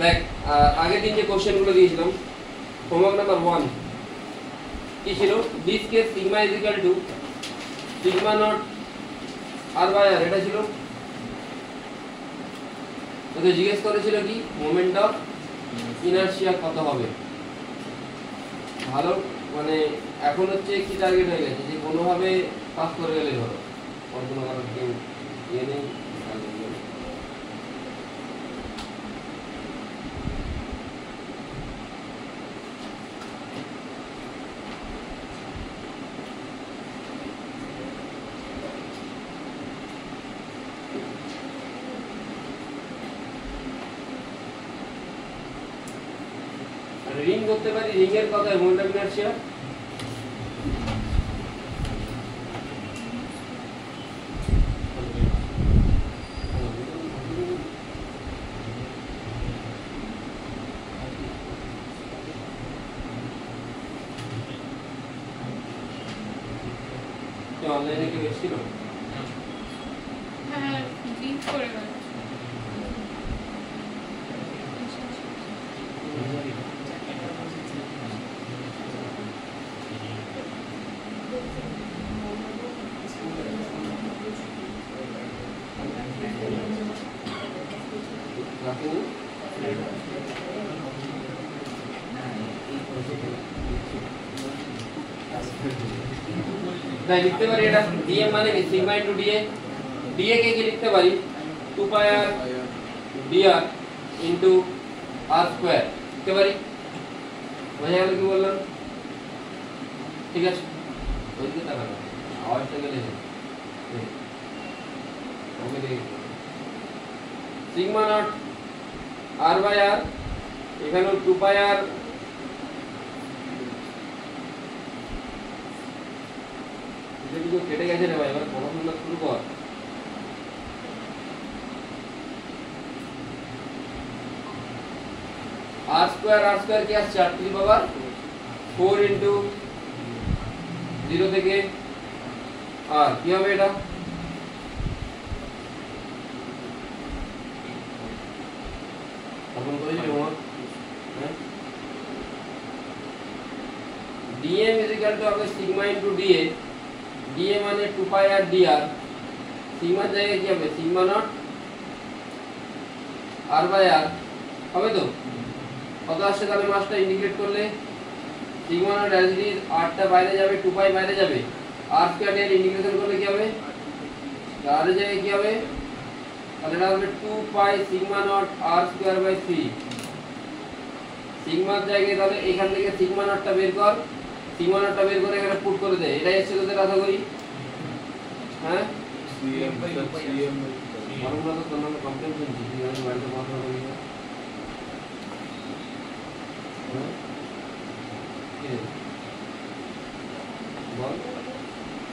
দেখ আগের দিন যে কোশ্চেনগুলো দিয়েছিলাম হোমওয়ার্ক নাম্বার 1 কি ছিল this case sigma is equal to sigma naught r by r এটা ছিল তোকে জিজ্ঞেস করেছিল কি মোমেন্ট অফ ইনারশিয়া কত হবে ভালো মানে এখন হচ্ছে কি টার্গেট হয়ে গেছে যে কোনোভাবে পাস করে গেলে ধরো আর কোনো কারণ কেউ ইয়ে নেই রিং করতে পারি রিং এর কথা মোমেন্ট অফ ইনারশিয়া অনলাইনে কি এসেছিল হ্যাঁ লিংক করে গেল তাই লিখতে পারি এটা dm মানে কি সিগমা ইনটু dA dA কে কি লিখতে পারি 2 পাই r dr into r square লিখতে পারি বোঝা গেল কি বললাম ঠিক আছে ওইদিকে তাকানো আওয়াজটা গেলে ওকে দেখি sigma naught r by r এখানে 2 পাই r जो केटे गए रे भाई এবার পড়াশোনা শুরু কর r স্কয়ার কি আসছে 8 টু দি পাওয়ার 4 ইনটু 0 থেকে r কি হবে এটা আপন করে দিলে হোমওয়ার্ক হ্যাঁ dm इज इक्वल टू হবে সিগমা ইনটু dA dA মানে 2 পাই r dr সিগমা জায়গায় কি হবে sigma naught r by r হবে তো কত আসছে তাহলে মাসটা ইন্ডিকেট করলে sigma naught as it is r টা বাইরে যাবে 2 পাই বাইরে যাবে r স্কয়ার এর ইন্টিগ্রেশন করলে কি হবে r এর জায়গায় কি হবে তাহলে এটা হবে 2 pi sigma naught r square by 3 সিগমার জায়গায় তাহলে এখান থেকে সিগমা নটটা বের কর সিগমা নটটা বের করে এখানে পুট করে দে এটাই এসে তোদের আশা করি হ্যাঁ সিএম বাই সিএম আমরা তো তোমরা কমপ্লেইন করছি যে আমি বাড়িতে কথা বলি হ্যাঁ কি বল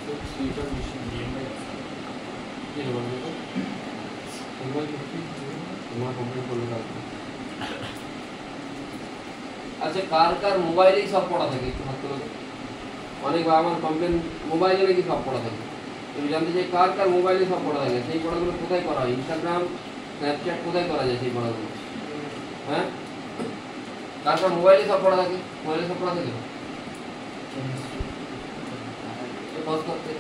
তো সিটা মেশিন দিয়ে না কি বলবো তোমরা কি তোমরা কমপ্লেইন করলে কালকে আচ্ছা কার কার মোবাইলেই সব পড়া থাকে একটু হাত তুলে অনেক আমার কমপ্লেইন মোবাইলে নাকি সব পড়া থাকে তুমি জানতে চাই কার কার মোবাইলে সব পড়া থাকে সেই পড়াগুলো কোথায় করা হয় ইনস্টাগ্রাম স্ন্যাপচ্যাট কোথায় করা যায় সেই পড়াগুলো হ্যাঁ কার কার মোবাইলে সব পড়া থাকে মোবাইলে সব পড়া থাকে পজ করতে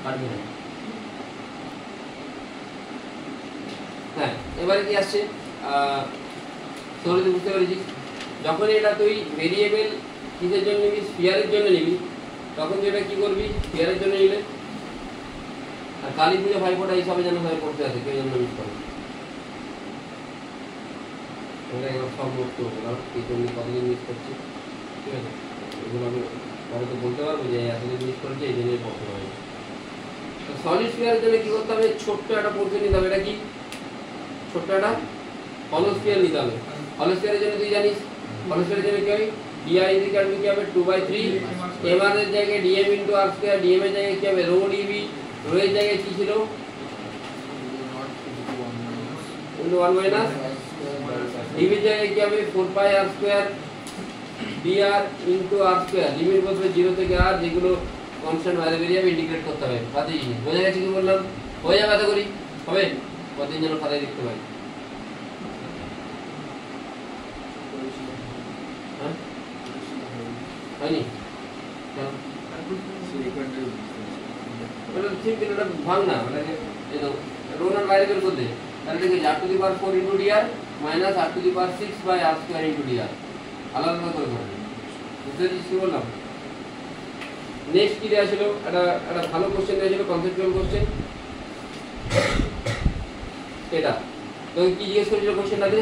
কাটবে না হ্যাঁ এবারে কি আসছে সরুতে বুঝতে পেরেছিস যখন এটা তুই ভেরিয়েবল কিসের জন্য নিবি স্ফিয়ারের জন্য নিবি তখন তুই এটা কি করবি স্ফিয়ারের জন্য নিলে আর কালী পুজো ভাইফোঁটা এইসবে যেন ভাই পড়তে আছে কেউ যেন মিস করে এটা এবার সব নোট করবো কারণ এই জন্য কতদিন মিস করছি ঠিক আছে এগুলো আমি পরে তো বলতে পারবো যে এতদিন মিস করেছি এই জন্যই পড়তে পারবো তো সলিড স্ফিয়ারের জন্য কি করতে হবে ছোট্ট একটা পোর্শন নিতে হবে এটা কি ছোট্ট একটা হলো স্ফিয়ার নিতে হবে হলো স্ফিয়ারের জন্য তুই জানিস হলো স্ফিয়ারের জন্য কি হবে di is equal to কি হবে 2/3 mr এর জায়গায় dm into r square dm এর জায়গায় কি হবে rho dv rho এর জায়গায় কি ছিল into 1 minus dv এর জায়গায় কি হবে 4 pi r square dr into r square limit বসবে 0 থেকে r যেগুলো কনস্ট্যান্ট ভ্যারিয়েবল ইন্টিগ্রেট করতে হবে বাকি জিনিস বোঝা গেছে কি বললাম হয়ে যাবে আশা করি হবে কতদিন যেন খাতায় লিখতে পারি হয়নি সিম্পল, এটা ভাগ না, মানে এই তো রো নট বাইরে বের করতে, তাহলে দেখি r⁴ into dr minus r⁶ by r² into dr, আলাদা আলাদা করে করবে। বুঝতে পেরেছিস কি বললাম? নেক্সট কি দেওয়া ছিল, একটা ভালো কোশ্চেন দেওয়া ছিল, কনসেপচুয়াল কোশ্চেন। এটা তো কি জিজ্ঞেস করেছিল কোশ্চেনটাতে,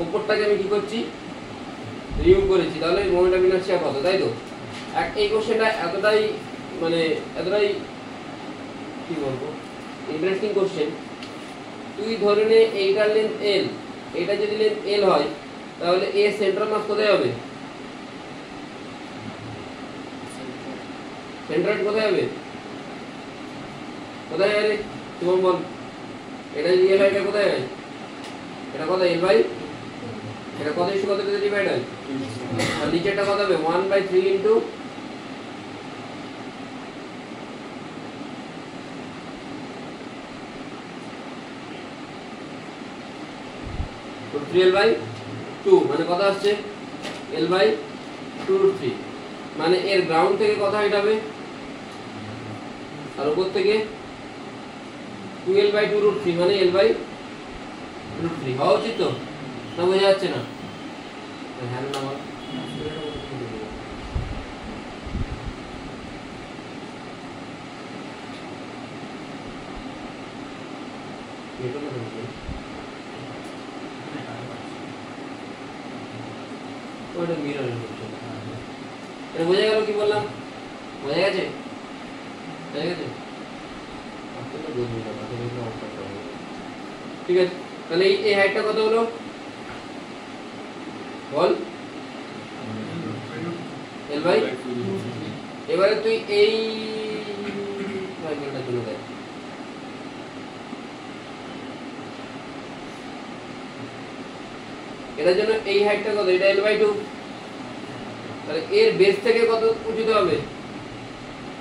উপরটাকে আমি কি করছি, রিমুভ করেছি, তাহলে মোমেন্ট অফ ইনার্শিয়া কত, তাই তো? এই কোশ্চেনটা এতটাই মানে এতটাই কি বলবো ইন্টারেস্টিং কোশ্চেন। তুই ধরে নে এইটার লেন্থ এল, এটা যদি লেন্থ এল হয় তাহলে এ সেন্ট্রাল মাস কোথায় হবে, সেন্ট্রয়েড কোথায় হবে, কোথায় হবে তুমি বল? এটা যদি এল হয় এটা কোথায় হয়, এটা কত এল বাই, এটা কত ইস্যু কত ডিভাইড হয়, আর নিচেটা কত হবে 1/3 ইনটু L/2, মানে কত আসছে L/2√3, মানে এর গ্রাউন্ড থেকে কত হাইট হবে, আর উপর থেকে 2L/2√3, মানে L/√3 হওয়া উচিত তো, না বোঝা যাচ্ছে না? হ্যাঁ না বল, ওটা মিররের কোশ্চেন। এটা বোঝা গেল কি বললাম, বোঝা গেছে? বোঝা গেছে? আসলে বুঝবি না, আসলে এটা অঙ্ক করতে হবে। ঠিক আছে, তাহলে এই হাইটটা কত হলো বল, L বাই, এবারে তুই এই ট্রায়াঙ্গেলটা তুলে দে, এটার জন্য এই হাইটটা কত, এটা L/2, তাহলে এর বেস থেকে কত উঁচুতে হবে,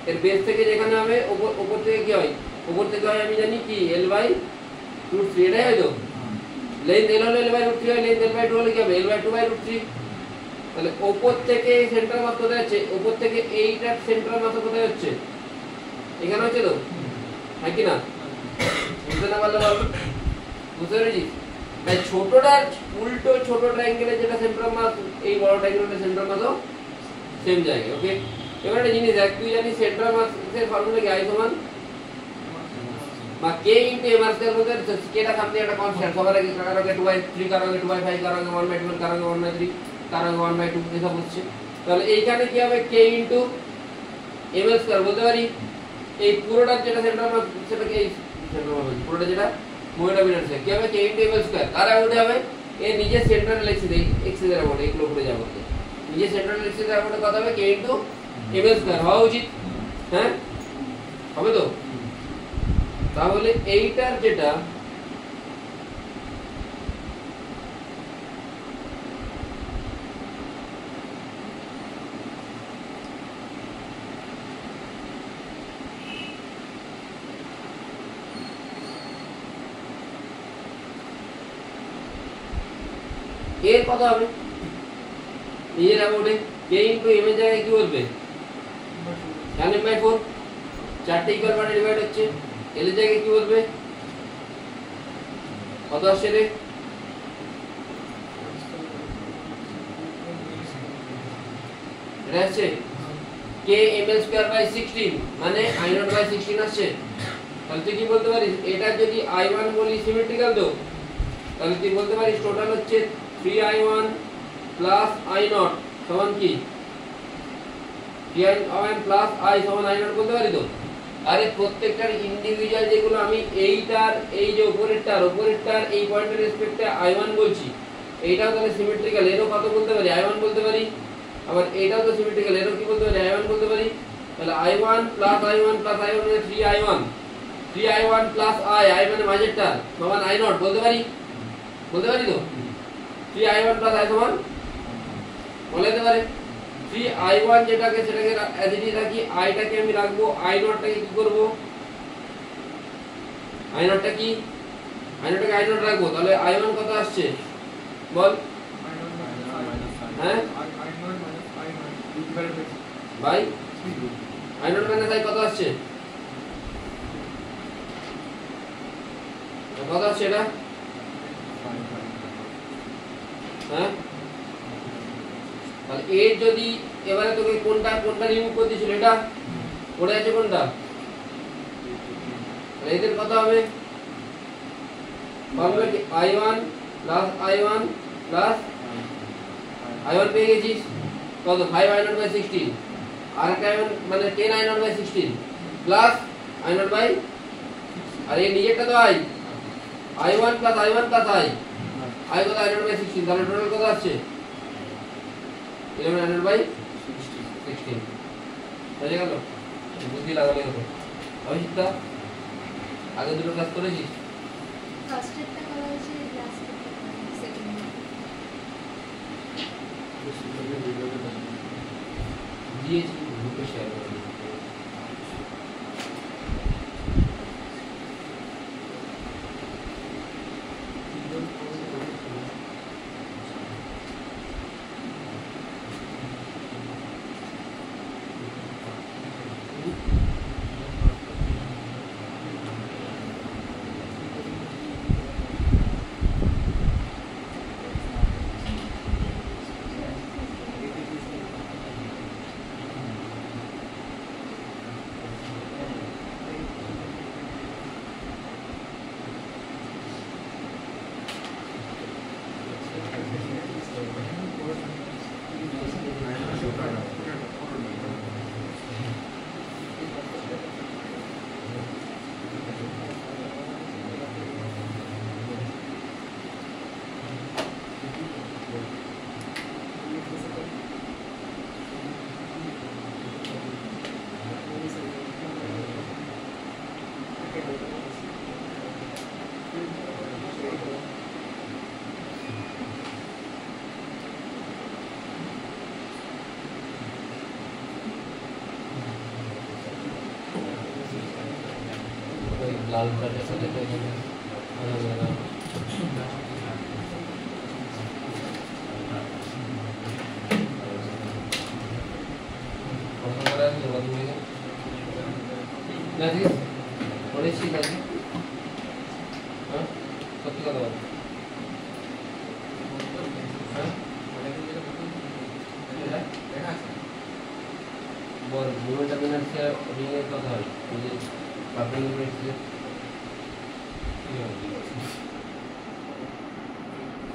এর বেস থেকে যেখানে হবে উপর থেকে কি হয়, উপর থেকে হয় আমি জানি কি L/√3, এটাই হয় তো, লেন্থ L হলে L/√3 হয়, লেন্থ L/2 হলে কি হবে L/2/√3, তাহলে উপর থেকে সেন্ট্রাল মাস কোথায় আছে, উপর থেকে এইটার সেন্ট্রাল মাস কোথায় হচ্ছে, এখানে হচ্ছে তো, হ্যাঁ কি না? বুঝতে না পারলে বল, বুঝতে পেরেছিস? তাই ছোটটার উল্টো ছোট ট্রায়াঙ্গেলের যেটা সেন্ট্রাল মাস, এই বড় ট্রায়াঙ্গেলের সেন্ট্রাল মাসও সেম জায়গায়। ওকে, এবার একটা জিনিস দেখ, তুই জানিস সেন্ট্রাল মাসের ফর্মুলা কি, I সমান বা k ইনটু m² বলতে কেটা সামনে একটা কনস্ট্যান্ট, সবার আগে কারো আগে 2/3, কারো আগে 2/5, কারো আগে 1/12, কারো আগে 1/3, কারো আগে 1/2 এসব হচ্ছে। তাহলে এইখানে কি হবে, k ইনটু m² বলতে পারি, এই পুরোটার যেটা সেন্ট্রাল মাস সেটাকে এই সেন্ট্রাল মাস পুরোটা যেটা মোমেন্ট অফ ইনার্শিয়া কি হবে, k ইনটু m², তার আগে হবে এর নিজের সেন্ট্রাল এক্সিস এর অ্যামাউন্ট, এগুলো উপরে যাবে, নিজের সেন্ট্রাল এক্সিস এর অ্যামাউন্ট কত হবে, k ইনটু m² হওয়া উচিত, হ্যাঁ হবে তো? তাহলে এইটার যেটা এর কত হবে, নিজের অ্যামাউন্টে k ইনটু m এর জায়গায় কি বলবে, m/4, চারটে ইকুয়াল পার্টে ডিভাইড হচ্ছে, l এর জায়গায় কি বলবে, কত আসছে রে, এটা আসছে k ml²/16, মানে I0/16 আসছে। তাহলে তুই কি বলতে পারিস, এটা যদি I1 বলি সিমেট্রিক্যাল তো, তাহলে তুই বলতে পারিস টোটাল হচ্ছে 3I1 প্লাস I0 সমান কি, 3I1 প্লাস I সমান I0 বলতে পারি তো? আরে প্রত্যেকটার ইন্ডিভিজুয়াল যেগুলো আমি এইটার এই যে উপরেরটার এই পয়েন্টের রেসপেক্টে I1 বলছি, এইটাও তাহলে সিমেট্রিক্যাল, এরও কত বলতে পারি I1 বলতে পারি, আবার এইটাও তো সিমেট্রিক্যাল, এরও কি বলতে পারি I1 বলতে পারি। তাহলে I1 plus I1 plus I1 মানে 3I1 প্লাস I মানে মাঝেরটা সমান I0 বলতে পারি তো, 3I1 প্লাস I সমান বলতে পারে 3I1 যেটাকে সেটাকে অ্যাজ ইট ইজ রাখি, আইটাকে আমি রাখবো, I0টাকে কি করব, I0টা কি, I0টাকে I0 রাখবো, তাহলে I1 কত আসছে বল, হ্যাঁ by I naught minus I কত আসছে? কত আসছে এটা? হ্যাঁ তাহলে এর যদি এবারে তোকে কোনটা রিমুভ করতে ছিল, এটা পড়ে আছে কোনটা, এদের কত হবে? ফর্মুলা কি I1 plus I1 plus I1 পেয়ে গেছিস কত 5I0/16 আর একটা I1 মানে 10I0/16 প্লাস I0 আর এই নিজেরটা তো I1 plus I1 plus I কত I0/16 তাহলে টোটাল কত আসছে 11I0/16 বুঝে গেল? বুদ্ধি লাগালে হতো। অভিজিৎ আগে দুটো ক্লাস করেছিস? ফার্স্ট একটা করা হয়েছে, লাস্ট একটা সেকেন্ড দিয়েছি গ্রুপে শেয়ার করে দিই। লাল কার্ডের সাথে তো এখানে পড়েছি নাকি? হ্যাঁ সত্যি কথা বল। বল মুভমেন্ট মিনার্সে রিংয়ের কথা হয় যে public university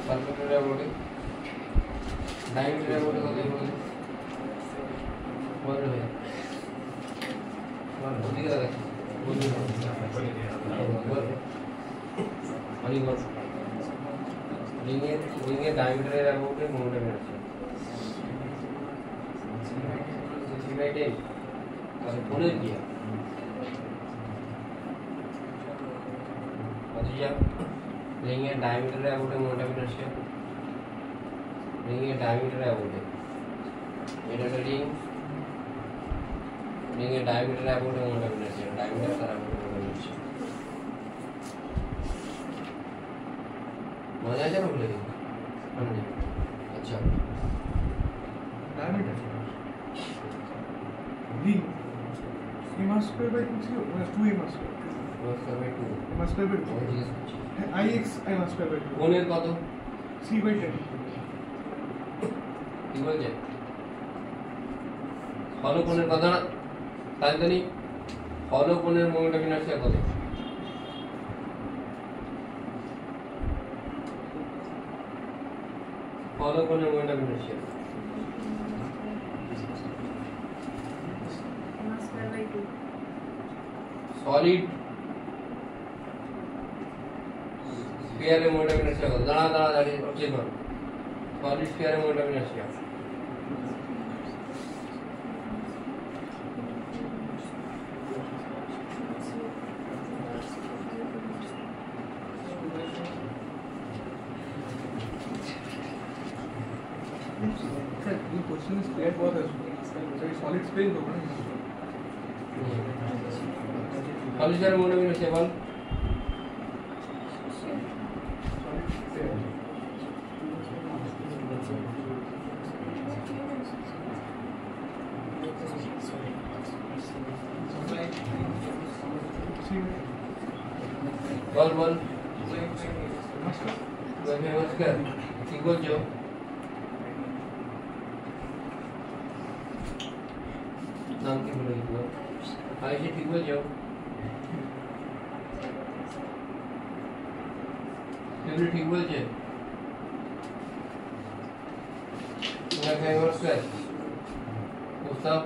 circular body diameter body কত বলে বল রে বল বুদ্ধি করে দেখ বুদ্ধি বল অনেক বল রিংয়ের ডায়ামিটারের অ্যাবাউটে মুভমেন্ট আছে সিমেটে আর পরে কি আচ্ছা রিংয়ের ডায়ামিটারের অ্যাবাউটে মুভমেন্ট আছে রিংয়ের ডায়ামিটারের অ্যাবাউটে এটা একটা রিংয়ের ডায়ামিটারের অ্যাবাউটে মুভমেন্ট আছে ডায়ামিটার তার অ্যাবাউটে মুভমেন্ট আছে মজা আছে না বলে দিন আচ্ছা diameter ring m square by 2 0 মানে 2 m square নমস্কার ভাই 2 m square by 2 জিজ্ঞেস করছি ix m square by 2 কোণের কত c by 10 কি বলছে হলো কোণের কথা না তাই জানি হলো কোণের মোমেন্ট অফ ইনার্শিয়া কত হলো কোণের মোমেন্ট অফ ইনার্শিয়া সলিড স্ফিয়ারের মোমেন্ট অফ ইনার্শিয়া কত দাঁড়িয়ে চেক করো সলিড স্ফিয়ারের মোমেন্ট অফ ইনার্শিয়া सर ये क्वेश्चन इज क्लियर बहुत है सर सॉलिड स्पेस होगा ना सॉलिड स्फीयर मोड में से बल বল নমস্কার কি বলছো নাম কি বলে দিবো আইসি ঠিক বলছো তুমি ঠিক বলছে নমস্কার উস্তাদ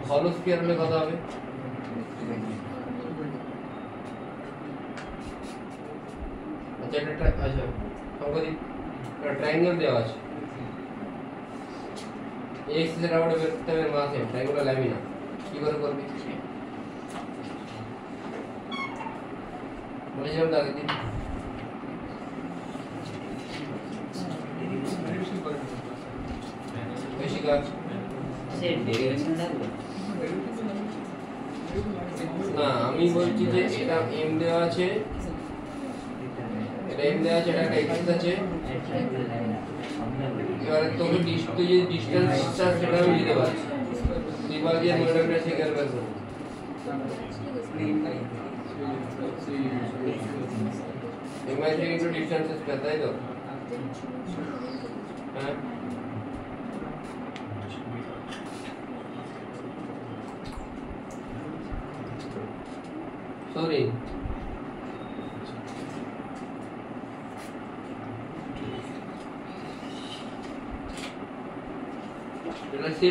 হলো স্কয়ার হলে কত হবে আচ্ছা এটা আচ্ছা আমাদের ট্রায়াঙ্গেল দেওয়া আছে x এর রাউন্ডে বেরতে হবে মাসে ট্রায়াঙ্গেল লামিনা কি করে করবে বলেছিলাম তো আগের দিন বেশি কাজ না আমি বলছি যে এটা m দেওয়া আছে এটা m দেওয়া আছে এটা x আছে এবারে তোকে তুই যে ডিসটেন্সটা সেটা আমি দিতে পারি দিবার দিয়ে মডেলটা শেখার বের করব ইমাজিন ইনটু ডিসটেন্স স্কয়ার তাই তো হ্যাঁ সরি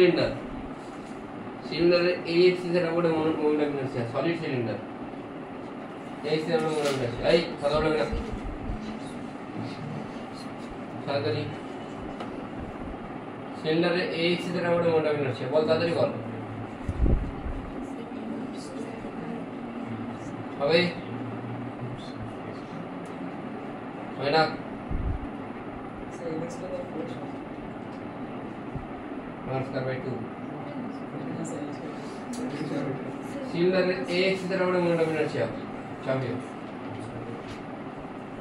এটা সিলিন্ডারের এই এক্সিস এর উপরে মোমেন্টাম ইনার্সি সলিড সিলিন্ডার এই এক্সিস এর উপরে মোমেন্টাম ইনার্সি এই কথা বলবে না তাড়াতাড়ি সিলিন্ডারের এই এক্সিস এর উপরে মোমেন্টাম ইনার্সি বল তাড়াতাড়ি বল হবে হয় না नमस्कार भाई 2 सिलेंडर एक से तरह मोमेंटम इनर्शी चाहिए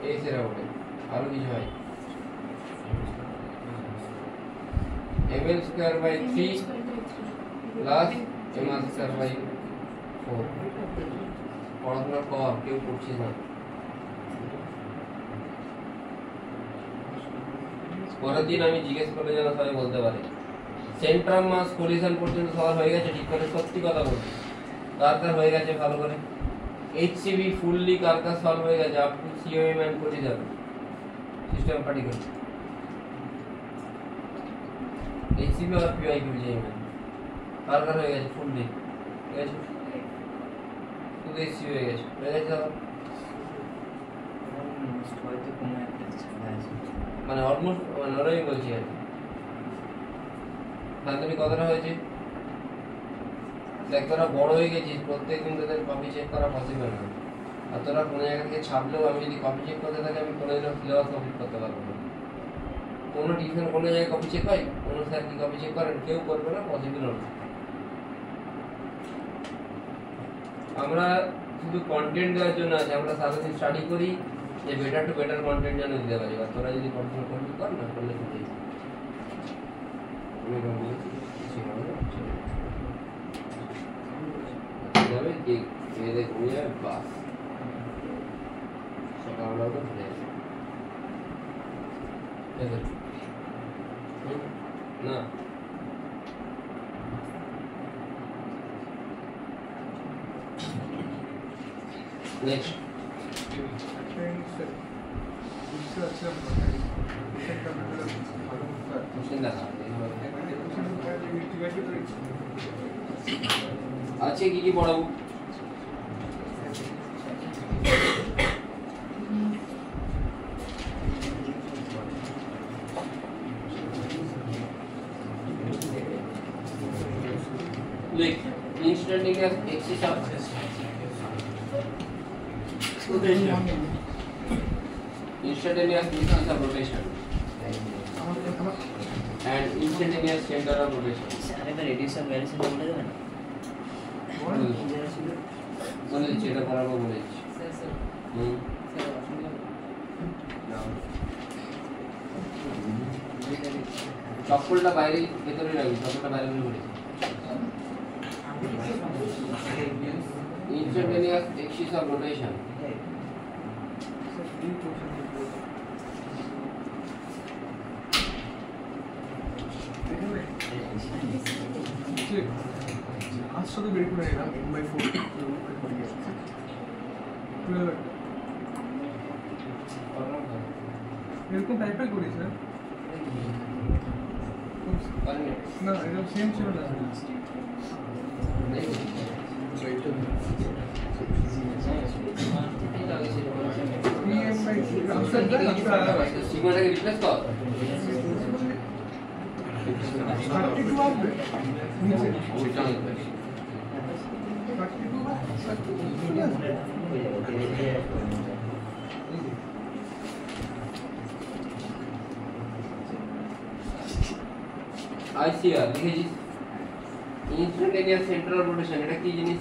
एक से तरह आरो কিছু হয় ml square by 3 plus mr square by 4 পড়াশোনা কর কেউ পড়ছিস না পরের দিন আমি জিজ্ঞেস করলে যেন সবাই বলতে পারে সেন্ট্রাম মাস কোলিশন পর্যন্ত সবার হয়ে গেছে ঠিক করে সত্যি কথা বলছি কার কার হয়ে গেছে ভালো করে এইচসিবি ফুললি কার কার সলভ হয়ে গেছে আপ টু সিওএম এন্ড করে যাবে সিস্টেম পার্টিকেল এইচসিবি আর পিআই কি বুঝাই মানে কার কার হয়ে গেছে ফুললি ঠিক আছে শুধু এইচসিবি হয়ে গেছে মানে অলমোস্ট মানে ওরাই বলছি আর কি তাহলে কতটা হয়েছে দেখ তোরা বড় হয়ে গেছিস প্রত্যেকদিন তোদের কপি চেক করা পসিবল না আর তোরা কোনো জায়গা থেকে ছাপলেও আমি যদি কপি চেক করতে থাকি আমি কোনোদিনও সিলেবাস কমপ্লিট করতে পারবো না কোনো টিউশন কোনো জায়গায় কপি চেক হয় কোনো স্যার কি কপি চেক করেন কেউ করবে না পসিবল না আমরা শুধু কন্টেন্ট দেওয়ার জন্য আছে আমরা সারাদিন স্টাডি করি যে বেটার টু বেটার কন্টেন্ট যেন দিতে পারি আর তোরা যদি কন্টেন্ট কমপ্লিট কর না করলে তো যাবে যে মেয়েদের ঘুমিয়ে যাবে বাস সকালবেলা তো ফিরে যাবে না নেক্সট আছে কি কি পড়াবো देख instantaneous axis of instantaneous axis of rotation and instantaneous center of rotation আরে ভাই রেডিয়াস অফ ভ্যারিয়েশন বলে দেবেন বলে দিচ্ছি এটা পড়াবো বলে দিচ্ছি চপ্পলটা বাইরে ভেতরে রাখবি চপ্পলটা বাইরে বের করে instantaneous axis of rotation. Sir ये क्वेश्चन देखिए आज तो बेड को रहेगा 1/4 এরকম টাইপের করি স্যার না এরকম সেম ছিল না সিগমাটাকে রিপ্লেস কর 32 আসবে নিচে ওইটা 32 ICR লিখেছিস ইনস্ট্যান্টেনিয়াস সেন্টার অফ রোটেশন এটা কি জিনিস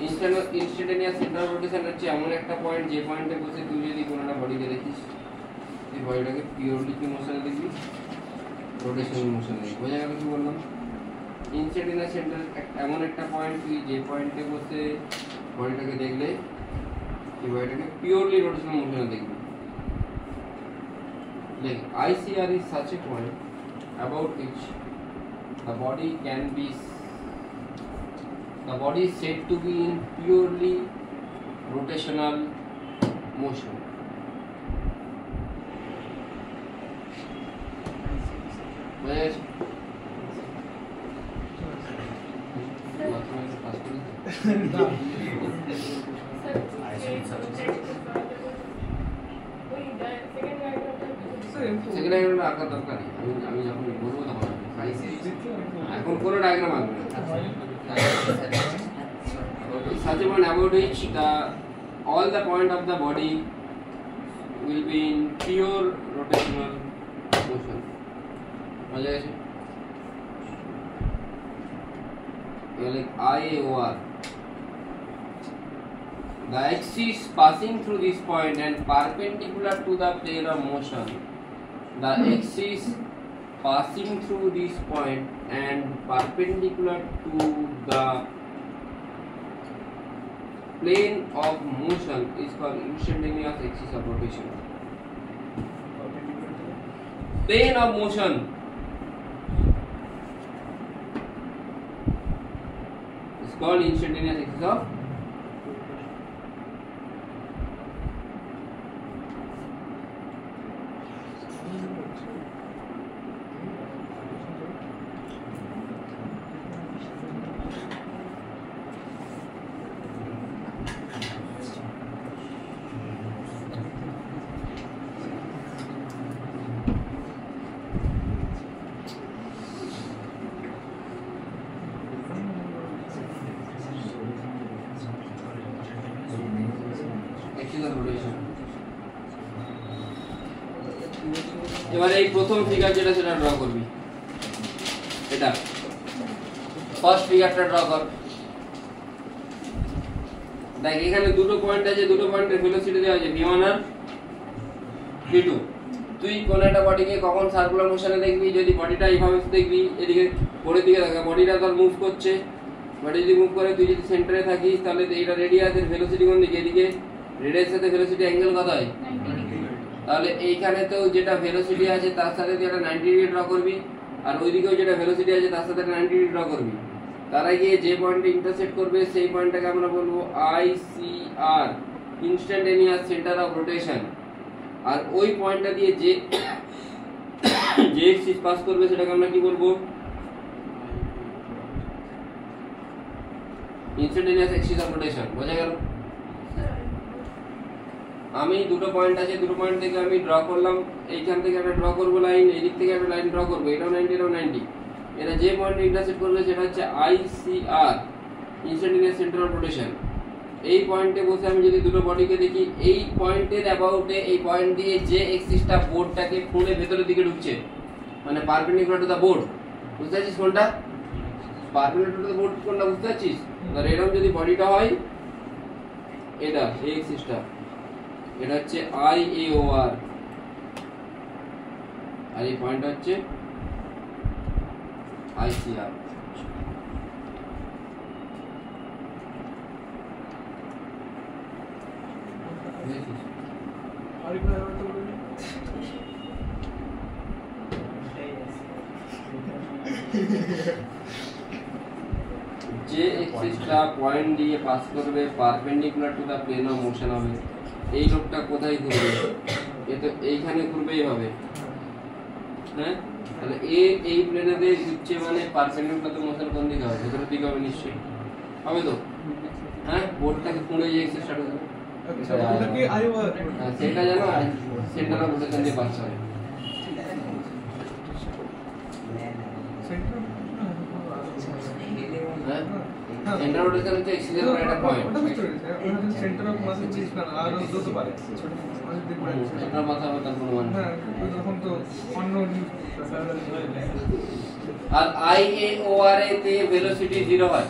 ইনস্ট্যান্টেনিয়াস সেন্টার অফ রোটেশন হচ্ছে এমন একটা পয়েন্ট যে পয়েন্টে বসে তুই যদি কোনো একটা বডিকে দেখিস এই বডিটাকে পিওরলি কি মোশনে দেখবি রোটেশনাল মোশনে দেখবি বোঝা গেল কি বললাম ইনস্ট্যান্টেনিয়াস সেন্টার এমন একটা পয়েন্ট তুই যে পয়েন্টে বসে বডিটাকে দেখলে এই বডিটাকে পিওরলি রোটেশনাল মোশনে দেখবি like ICR is such a point about which the body is said to be in purely rotational motion. Where second ডায়াগ্রামটা আঁকার দরকার নেই আমি যখন বলবো তখন এখন কোনো ডায়াগ্রাম আঁকবে না such a point about which all the point of the body will be in pure rotational motion. বোঝা গেছে like IAOR. The axis passing through this point and perpendicular to the plane of motion. The axis passing through this point and perpendicular to the plane of motion is called instantaneous axis of rotation. Plane of motion is called instantaneous axis of এবারে এই প্রথম figure যেটা সেটা draw করবি এটা first ফিগারটা draw কর দেখ এখানে দুটো পয়েন্ট আছে দুটো পয়েন্টের ভেলোসিটি দেওয়া আছে v1 আর v2 তুই কোন একটা বডিকে কখন সার্কুলার মোশনে দেখবি যদি বডিটা এইভাবে দেখবি এদিকে পরের দিকে থাকে বডিটা তোর মুভ করছে বডি যদি মুভ করে তুই যদি সেন্টারে থাকিস তাহলে এইটা রেডিয়াসের ভেলোসিটি কোন দিকে এদিকে রেডিয়াসের সাথে ভেলোসিটি অ্যাঙ্গেল কত হয় তাহলে এইখানে তো যেটা ভেলোসিটি আছে তার সাথে তুই একটা 90 ডিগ্রি ড্র করবি আর ওইদিকেও যেটা ভেলোসিটি আছে তার সাথে 90 ডিগ্রি ড্র করবি তারা গিয়ে যে পয়েন্টে ইন্টারসেক্ট করবে সেই পয়েন্টটাকে আমরা বলবো ICR instantaneous centre of rotation আর ওই পয়েন্টটা দিয়ে যে এক্সিস পাস করবে সেটাকে আমরা কি বলবো ইনস্ট্যান্টেনিয়াস অ্যাক্সিস অফ রোটেশন বোঝা গেল আমি দুটো পয়েন্ট আছে দুটো পয়েন্ট থেকে আমি ড্র করলাম এইখান থেকে একটা ড্র করব লাইন এই দিক থেকে একটা লাইন ড্র করব এটাও 90 এটাও 90 এটা যে পয়েন্টে ইন্টারসেক্ট করবে সেটা হচ্ছে ICR instantaneous centre of rotation এই পয়েন্টে বসে আমি যদি দুটো বডিকে দেখি এই পয়েন্টের অ্যাবাউটে এই পয়েন্ট দিয়ে যে এক্সিসটা বোর্ডটাকে ফোনে ভেতরের দিকে ঢুকছে মানে পারপেন্ডিকুলার টু দা বোর্ড বুঝতে পারছিস কোনটা পারপেন্ডিকুলার টু দা বোর্ড কোনটা বুঝতে পারছিস তাহলে এরকম যদি বডিটা হয় এটা এই এক্সিসটা এটা হচ্ছে IAOR আর এই পয়েন্ট হচ্ছে ICR বুঝেছিস? আরেকবার আবার তো বলি। যে এক্সিসটা পয়েন্ট দিয়ে পাস করবে perpendicular to the plane of motion হবে, এই লোকটা কোথায় ঘুরবে? এ তো এইখানে ঘুরবে এইভাবে, হ্যাঁ? তাহলে এ এই প্লেনে দিয়ে ঘুরছে মানে পারপেন্ডিকুলার টু মোশন কোন দিকে হবে? ভেতরের দিকে হবে নিশ্চয়ই, হবে তো? হ্যাঁ, বোর্ডটাকে পুরো যে এক্সিস স্টার্ট হবে আচ্ছা ওটা কি আই ওয়ার সেটা জানো, সেন্টার অফ রোটেশন দিয়ে পাস হবে। সেন্টার হ্যাঁ, সেন্টার অফ রোটেশন হচ্ছে এক্সিসের উপর একটা পয়েন্ট। ওটা বুঝতে পেরেছি ওটা সেন্টার অফ মাস চিজ না আর দুটো পারে ছোট মাস দিক পড়ে আপনার মাথা হবে তার কোনো মানে। হ্যাঁ তখন তো অন্য নিউজ আর IAOR তে ভেলোসিটি 0 হয়,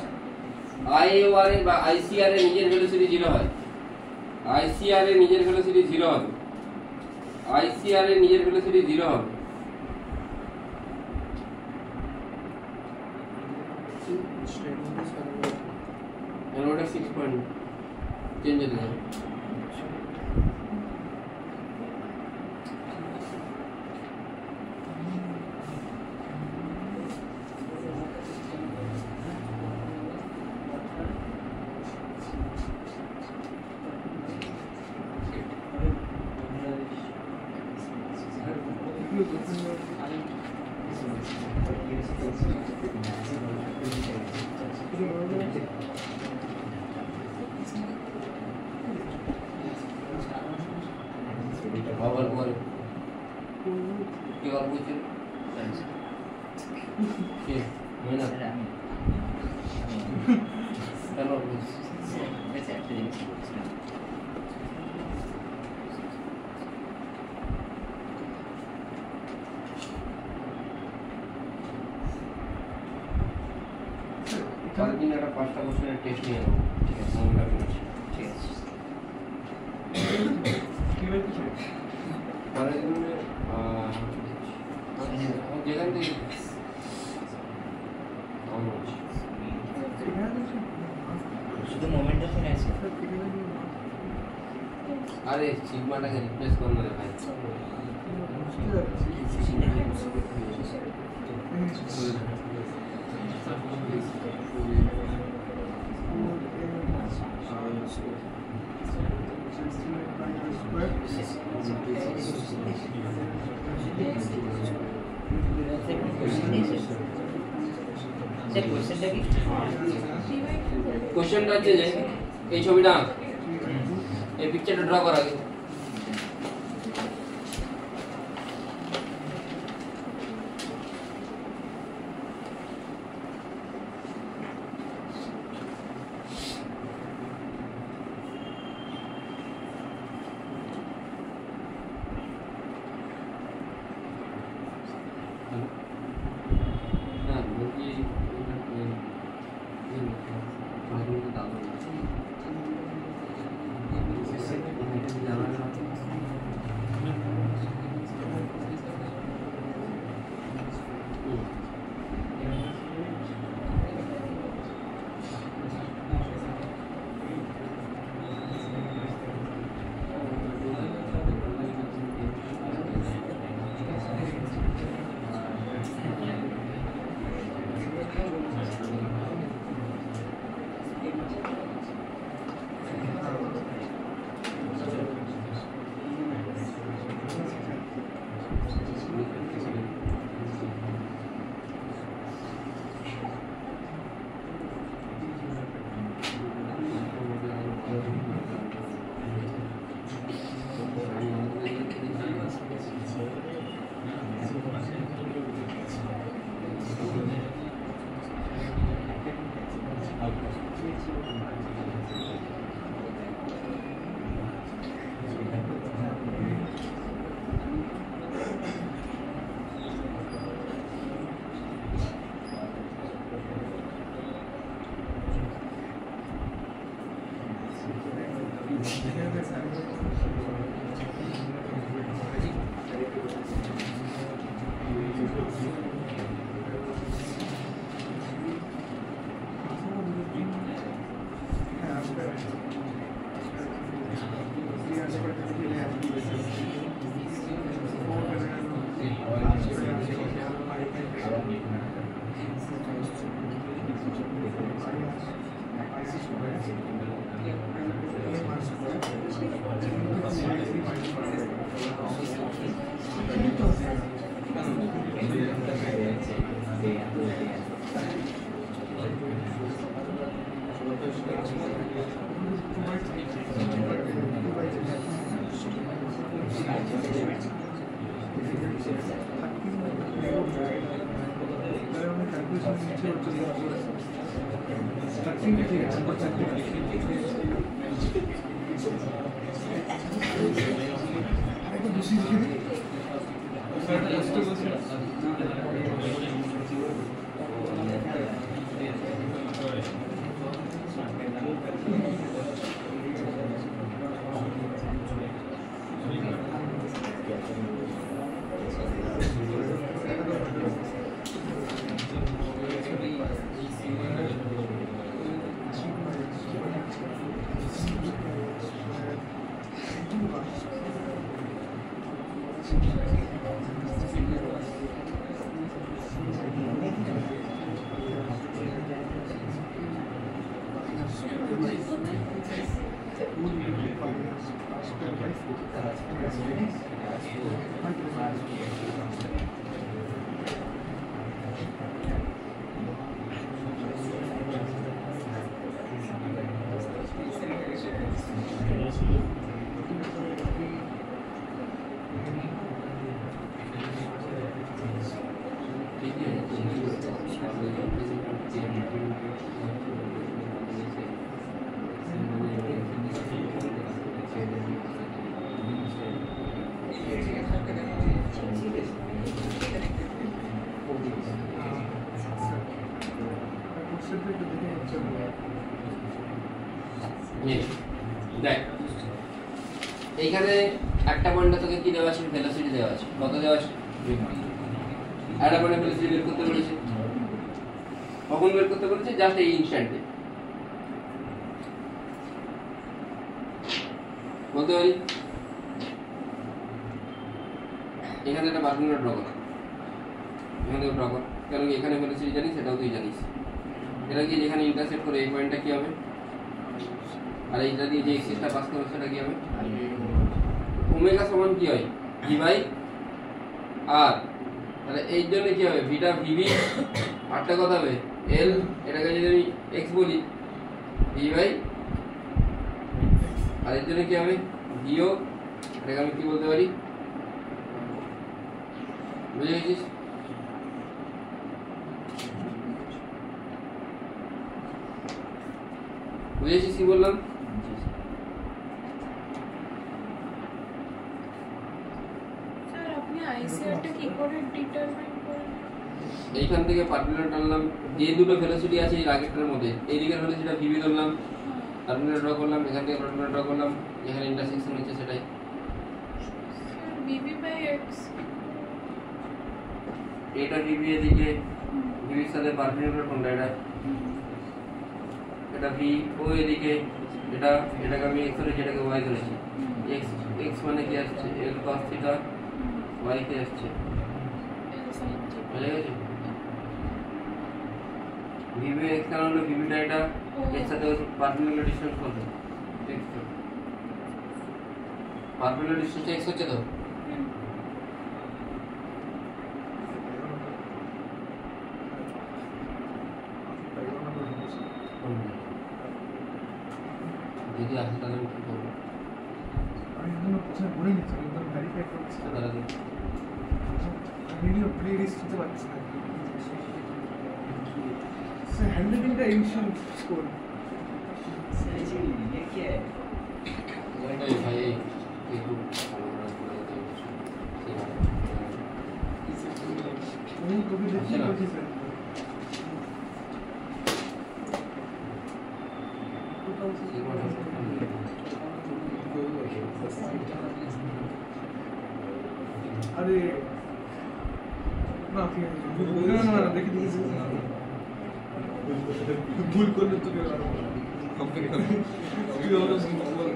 IAOR বা ICR এর নিজের ভেলোসিটি 0 হয়, ICR এর নিজের ভেলোসিটি 0 হবে, ICR এর নিজের ভেলোসিটি 0 হবে। এর ওটা 6 পয়েন্ট চেঞ্জ হতে যাবে। বাবার পরে কি গল্প ছিল? কে ময়না কেন বলছিস? কালকে একটা 5টা কোশ্চেনের টেস্ট নিয়ে নেবো, ঠিক আছে? মনে রাখবেন, ঠিক আছে? পরের দিনে যেখান থেকে শুধু মোমেন্টাম আছে। আরে সিগমাটাকে রিপ্লেস করো না ভাই। কোশ্চেনটা হচ্ছে যে এই ছবিটা এই পিকচারটা ড্র করা আগে দেখ এইখানে একটা পয়েন্টে তোকে কি দেওয়া আছে, ভেলোসিটি দেওয়া আছে, কত দেওয়া আছে, একটা পয়েন্টে ভেলোসিটি বের করতে বলেছে। কখন বের করতে বলেছে? জাস্ট এই ইনস্ট্যান্টে বলতে পারি। এখানে একটা পারপেন্ডিকুলার ড্র কর, এখানে ড্র কর, কারণ এখানে ভেলোসিটি জানিস, সেটাও তুই জানিস। এটা কি যেখানে ইন্টারসেক্ট করে এই পয়েন্টটা কি হবে, আর এইটা দিয়ে যে এক্সিসটা পাস করবে সেটা কি হবে? ওমেগা সমান কি হয়? ভি বাই আর। তাহলে এই জন্য কি হবে? ভিটা ভিভি, আরটা কত হবে? এল। এটাকে যদি আমি এক্স বলি, ভি বাই, আর এর জন্য কি হবে? ভিও। এটাকে আমি কি বলতে পারি? বুঝে গেছিস? বুঝেছিস কি বললাম? স্যার আপনি আইসিআরটা কি করে ডিটারমাইন করেন? এইখান থেকে পারপেন্ডিকুলার টানলাম, যে দুটো ভেলোসিটি আছে এই আগেরটার মধ্যে, এই দিকের ভেলোসিটিটা ভিভি ধরলাম, পারপেন্ডিকুলার ড্র করলাম, এখান থেকে পারপেন্ডিকুলার ড্র করলাম, এখানে ইন্টারসেকশন হচ্ছে সেটাই। স্যার বিবি বাই এক্স, এটা ভিভি, এদিকে ভিভির সাথে পারপেন্ডিকুলার কোনটা? এটা ভি ও, এদিকে এটা, এটাকে আমি এক্স ধরেছি, এটাকে ওয়াই ধরেছি। এক্স এক্স মানে কি আসছে? এল কস থিটা, ওয়াই কে আসছে। বুঝে গেছে? ভিভি এক্স কারণ হলো ভিভিটা এটা এর সাথে পারপেন্ডিকুলার ডিসটেন্স কত? এক্স। পারপেন্ডিকুলার ডিসটেন্স এক্স হচ্ছে তো? যদি আসে তাহলে আমি কি করবো? আমি এখনো প্রশ্ন করে নিচ্ছি, আমি তো ভেরিফাই করছি। তাহলে ভিডিও প্লে লিস্ট দিতে পারছি না। স্যার হ্যান্ডলিংটা এডিশন স্কোর এই ভাই একটু আমি কবি দেখি বলছি স্যার। আরে না ঠিক আছে, না না দেখি দেখি ভুল করলে তো কোম্পানি হবে তুই ওর নম্বর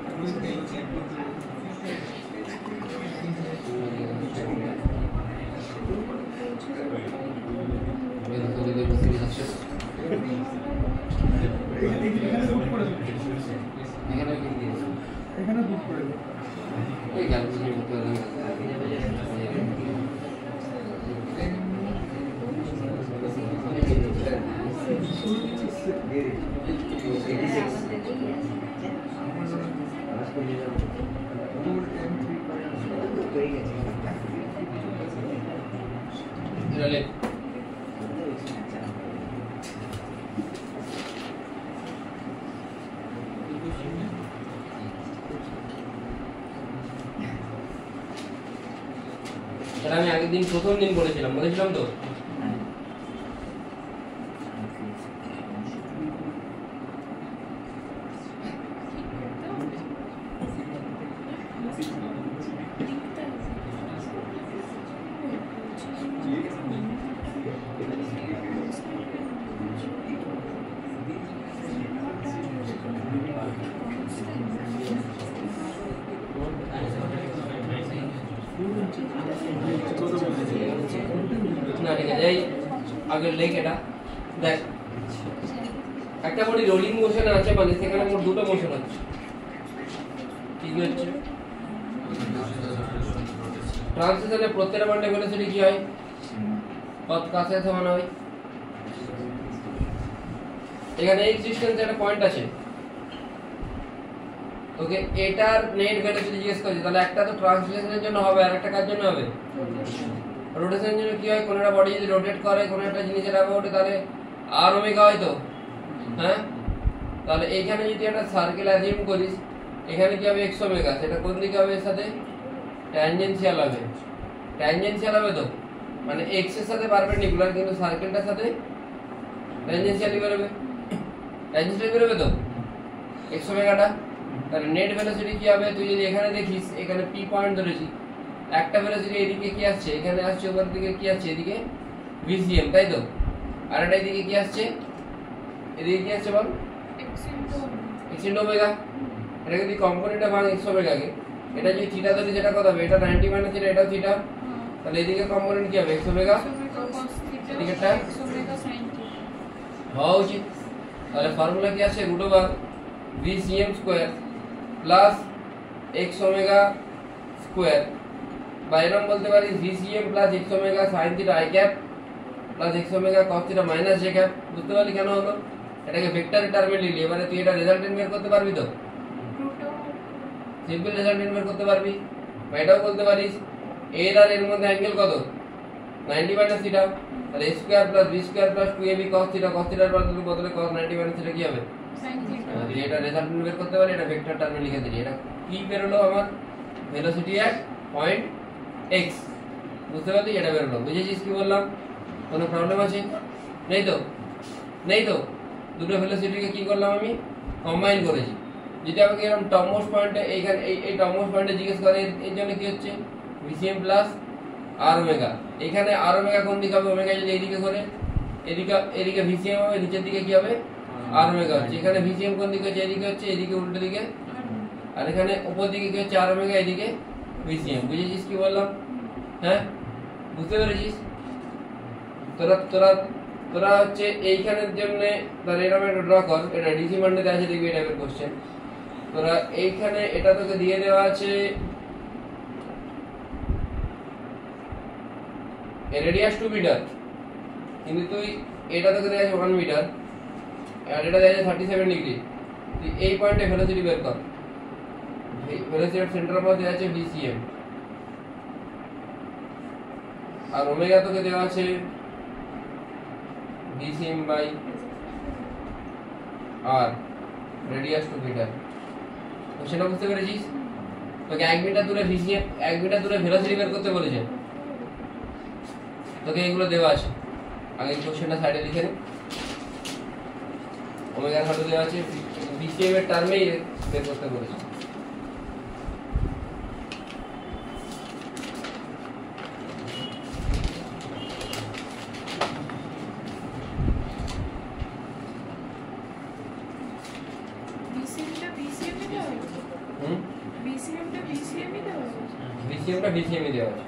এখানে বুক করে দে। এই গ্যালারি মতো এটা লেখ। এটা আমি আগের দিন প্রথম দিন বলেছিলাম, বলেছিলাম তো। না ঠিক আছে, এই আগের লেখ এটা দেখ, একটা বডি রোলিং মোশন আছে, মানে সেখানে মোট দুটো মোশন হচ্ছে। কি হচ্ছে? ট্রান্সলেশনে প্রত্যেকটা পয়েন্টে ভেলোসিটি কি হয়? পথ কাছে সমান হয়। এখানে এই ডিসটেন্স একটা পয়েন্ট আছে, ওকে, এটার নেট ভেলোসিটি জিজ্ঞেস করছে, তাহলে একটা তো ট্রান্সলেশনের জন্য হবে আর একটা কার জন্য হবে? রোটেশনের জন্য কি হয়? কোন একটা বডি যদি রোটেট করে কোন একটা জিনিসের অ্যাবাউট, তাহলে আর ওমেগা হয় তো, হ্যাঁ? তাহলে এইখানে যদি একটা সার্কেল অ্যাজিউম করিস, এখানে কি হবে? এক্স ওমেগা, সেটা কোন দিকে হবে? এর সাথে ট্যানজেনশিয়াল হবে। ট্যানজেনশিয়াল হবে তো, মানে এক্স এর সাথে পারপেন্ডিকুলার, কিন্তু সার্কেলটার সাথে ট্যানজেনশিয়ালি বেরোবে। ট্যানজেনশিয়ালি বেরোবে তো এক্স ওমেগাটা। তাহলে নেট ভেলোসিটি কি হবে? তুই যদি এখানে দেখিস, এখানে পি পয়েন্ট ধরেছি, একটা ভেলোসিটি এদিকে কি আসছে? এখানে আসছে উপর দিকে কি আসছে? এদিকে ভিসিএম, তাই তো। আর এটা এদিকে কি আসছে? এদিকে কি আসছে বল? X into omega. এটাকে যদি কম্পোনেন্টে ভাঙ এক্স ওমেগাকে, এটা যদি থিটা ধরি সেটা কত হবে? এটা 90 মাইনাস থিটা, এটাও থিটা, তাহলে এদিকে কম্পোনেন্ট কি হবে? এক্স ওমেগা, এদিকেটা হওয়া উচিত। তাহলে ফর্মুলা কি আছে? Root over VCM square plus x omega square, বা এরকম বলতে পারি VCM plus x omega sine theta i cap plus x omega cos theta minus j cap. বুঝতে পারলি কেন হলো? এটাকে ভেক্টরের টার্মে লিখলি। এবারে তুই এটা রেজাল্টেন্ট বের করতে পারবি তো? সিম্পল রেজাল্টেন্ট বের করতে পারবি। বা এটাও বলতে পারিস এর আর এর মধ্যে অ্যাঙ্গেল কত? 90 মাইনাস থিটা, তাহলে a square plus b square plus 2ab cos theta, cos থিটার বদলে cos 90 মাইনাস থিটা কি হবে? sin theta. এটা রেজাল্টেন্ট বের করতে পারি, এটা ভেক্টর টার্মে লিখে দিলি। এটা কি বের হলো আমার? ভেলোসিটি এট পয়েন্ট x। বুঝতে পারলি? এটা বের হলো। বুঝেছিস কি বললাম? কোনো প্রবলেম আছে? নেই তো? নেই তো? দুটো ভেলোসিটিকে কি করলাম আমি? কম্বাইন করেছি। যদি আমাকে এরকম টপমোস্ট পয়েন্টে এইখানে এই টপমোস্ট পয়েন্টে জিজ্ঞেস করে, এর জন্য কি হচ্ছে? ভিসিএম প্লাস আর ওমেগা। এখানে আর ওমেগা কোন দিকে হবে? ওমেগা যদি এইদিকে করে, এদিকে ভিসিএম হবে, নিচের দিকে কি হবে? আর ওমেগা হচ্ছে। এখানে ভিসিএম কোন দিকে হচ্ছে? এদিকে হচ্ছে, এদিকে উল্টো দিকে। আর এখানে উপর দিকে কি হচ্ছে? আর ওমেগা, এদিকে ভিসিএম। বুঝেছিস কি বললাম? হ্যাঁ, বুঝতে পেরেছিস? তোরা তোরা তোরা হচ্ছে এইখানের জন্য ধর এরকম একটা ড্র কর, এটা ডিসি মান্ডেতে আছে, দেখবি এই টাইপের কোশ্চেন। তোরা এইখানে এটা তোকে দিয়ে দেওয়া আছে রেডিয়াস 2 মিটার, কিন্তু তুই এটা তোকে দেওয়া আছে 1 মিটার, আর এটা দেওয়া আছে 37 ডিগ্রি। তুই এই পয়েন্টে ভেলোসিটি বের কর। ভেলোসিটির সেন্টার অফ মাস দেওয়া আছে ভিসিএম, আর ওমেগা তোকে দেওয়া আছে ভিসিএম বাই আর রেডিয়াস 2 মিটার। তো সেটা বুঝতে পেরেছিস? তোকে 1 মিটার দূরে ভিসিএম, 1 মিটার দূরে ভেলোসিটি বের করতে বলেছে। তোকে এগুলো দেওয়া আছে, আগে কোশ্চেনটা সাইডে লিখে নে। ওমেগার ভ্যালু দেওয়া আছে, ভিসিএম এর টার্মেই বের করতে বলেছে। ভিসিএমটা ভিসিএমই দেওয়া আছে।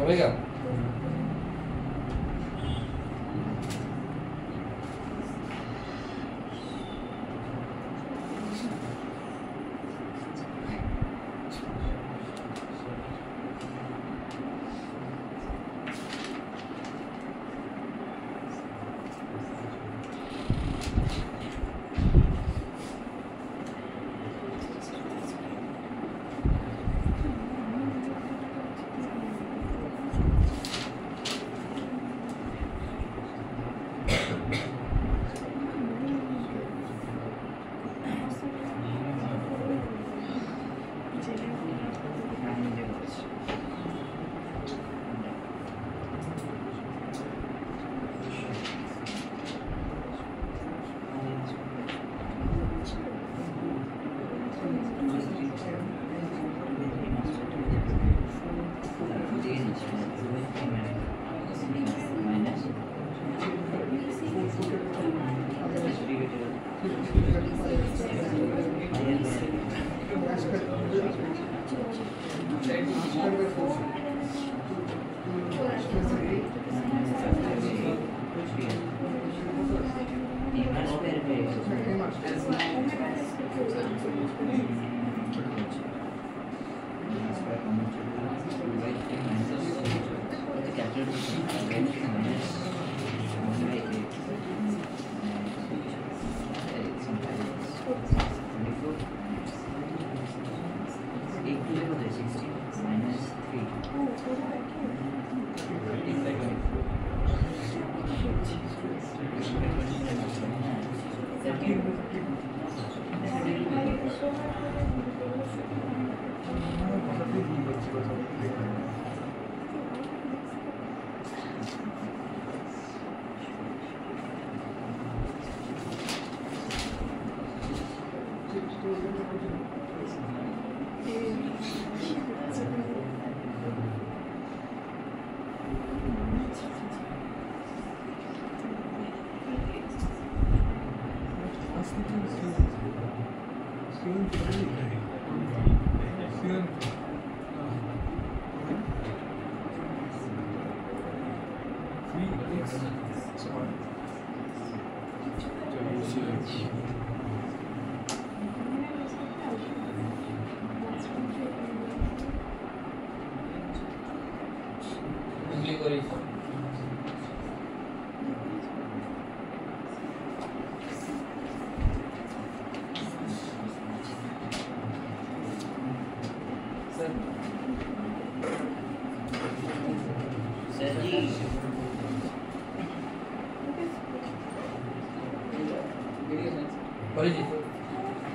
होगा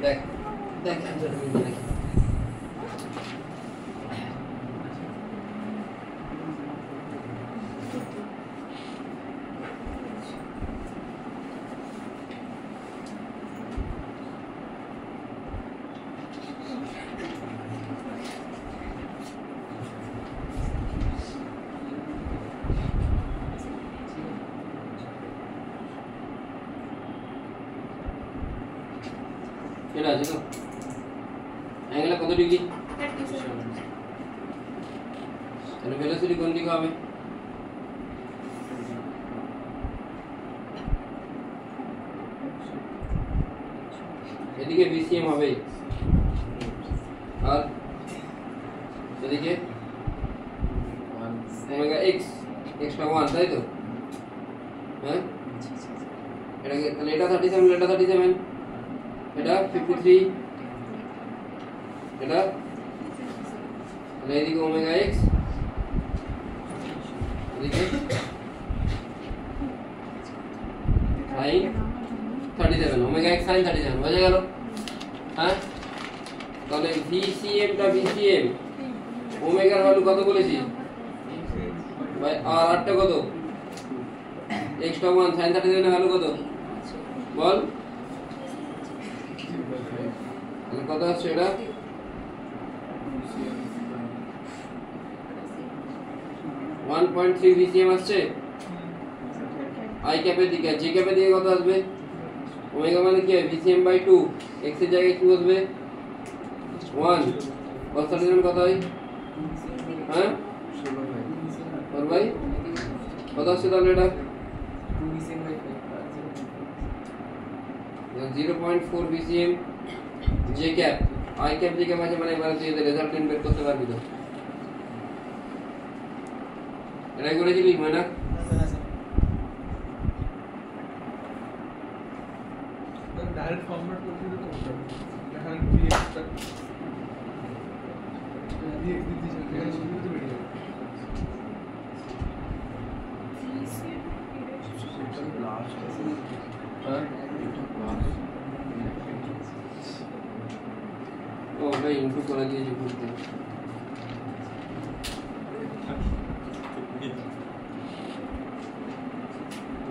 देख देख এটা আছে তো অ্যাঙ্গেল কত ডিগ্রি তাহলে ভেলোসিটি কোন দিকে হবে এদিকে VCM হবে আর এদিকে ওমেগা x টা 1 তাই তো হ্যাঁ এটাকে তাহলে এটা 37 এটা 37 এটা 53 এটা তাহলে এদিকে ওমেগা x এদিকে sin 37 ওমেগা x sin 37 হয়ে গেল হ্যাঁ তাহলে VCM টা VCM ওমেগার ভ্যালু কত বলেছি ভাই আর আরটা কত x1 sin 30 এর ভ্যালু কত বল তাহলে কত আসছে এটা 1.3 VCM আসছে I ক্যাপের দিকে j ক্যাপের দিকে কত আসবে ওমেগা মানে কি VCM বাই 2 x এর জায়গায় কি বসবে 1 cos 30 কত হয় হ্যাঁ 4 ভাই কত আসছে তাহলে এটা 0.4 VCM j cap I cap দিকে মাঝে মানে এবারে তুই এর রেজাল্টেন্ট বের করতে পারবি তো এটাই করেছিলি মানে डायरेक्ट फॉर्मेट करके तो यहाँ VX तक VX दी चलते हैं तो बढ़िया ও ভাই ইনপুট করে দিয়েছি বুঝতে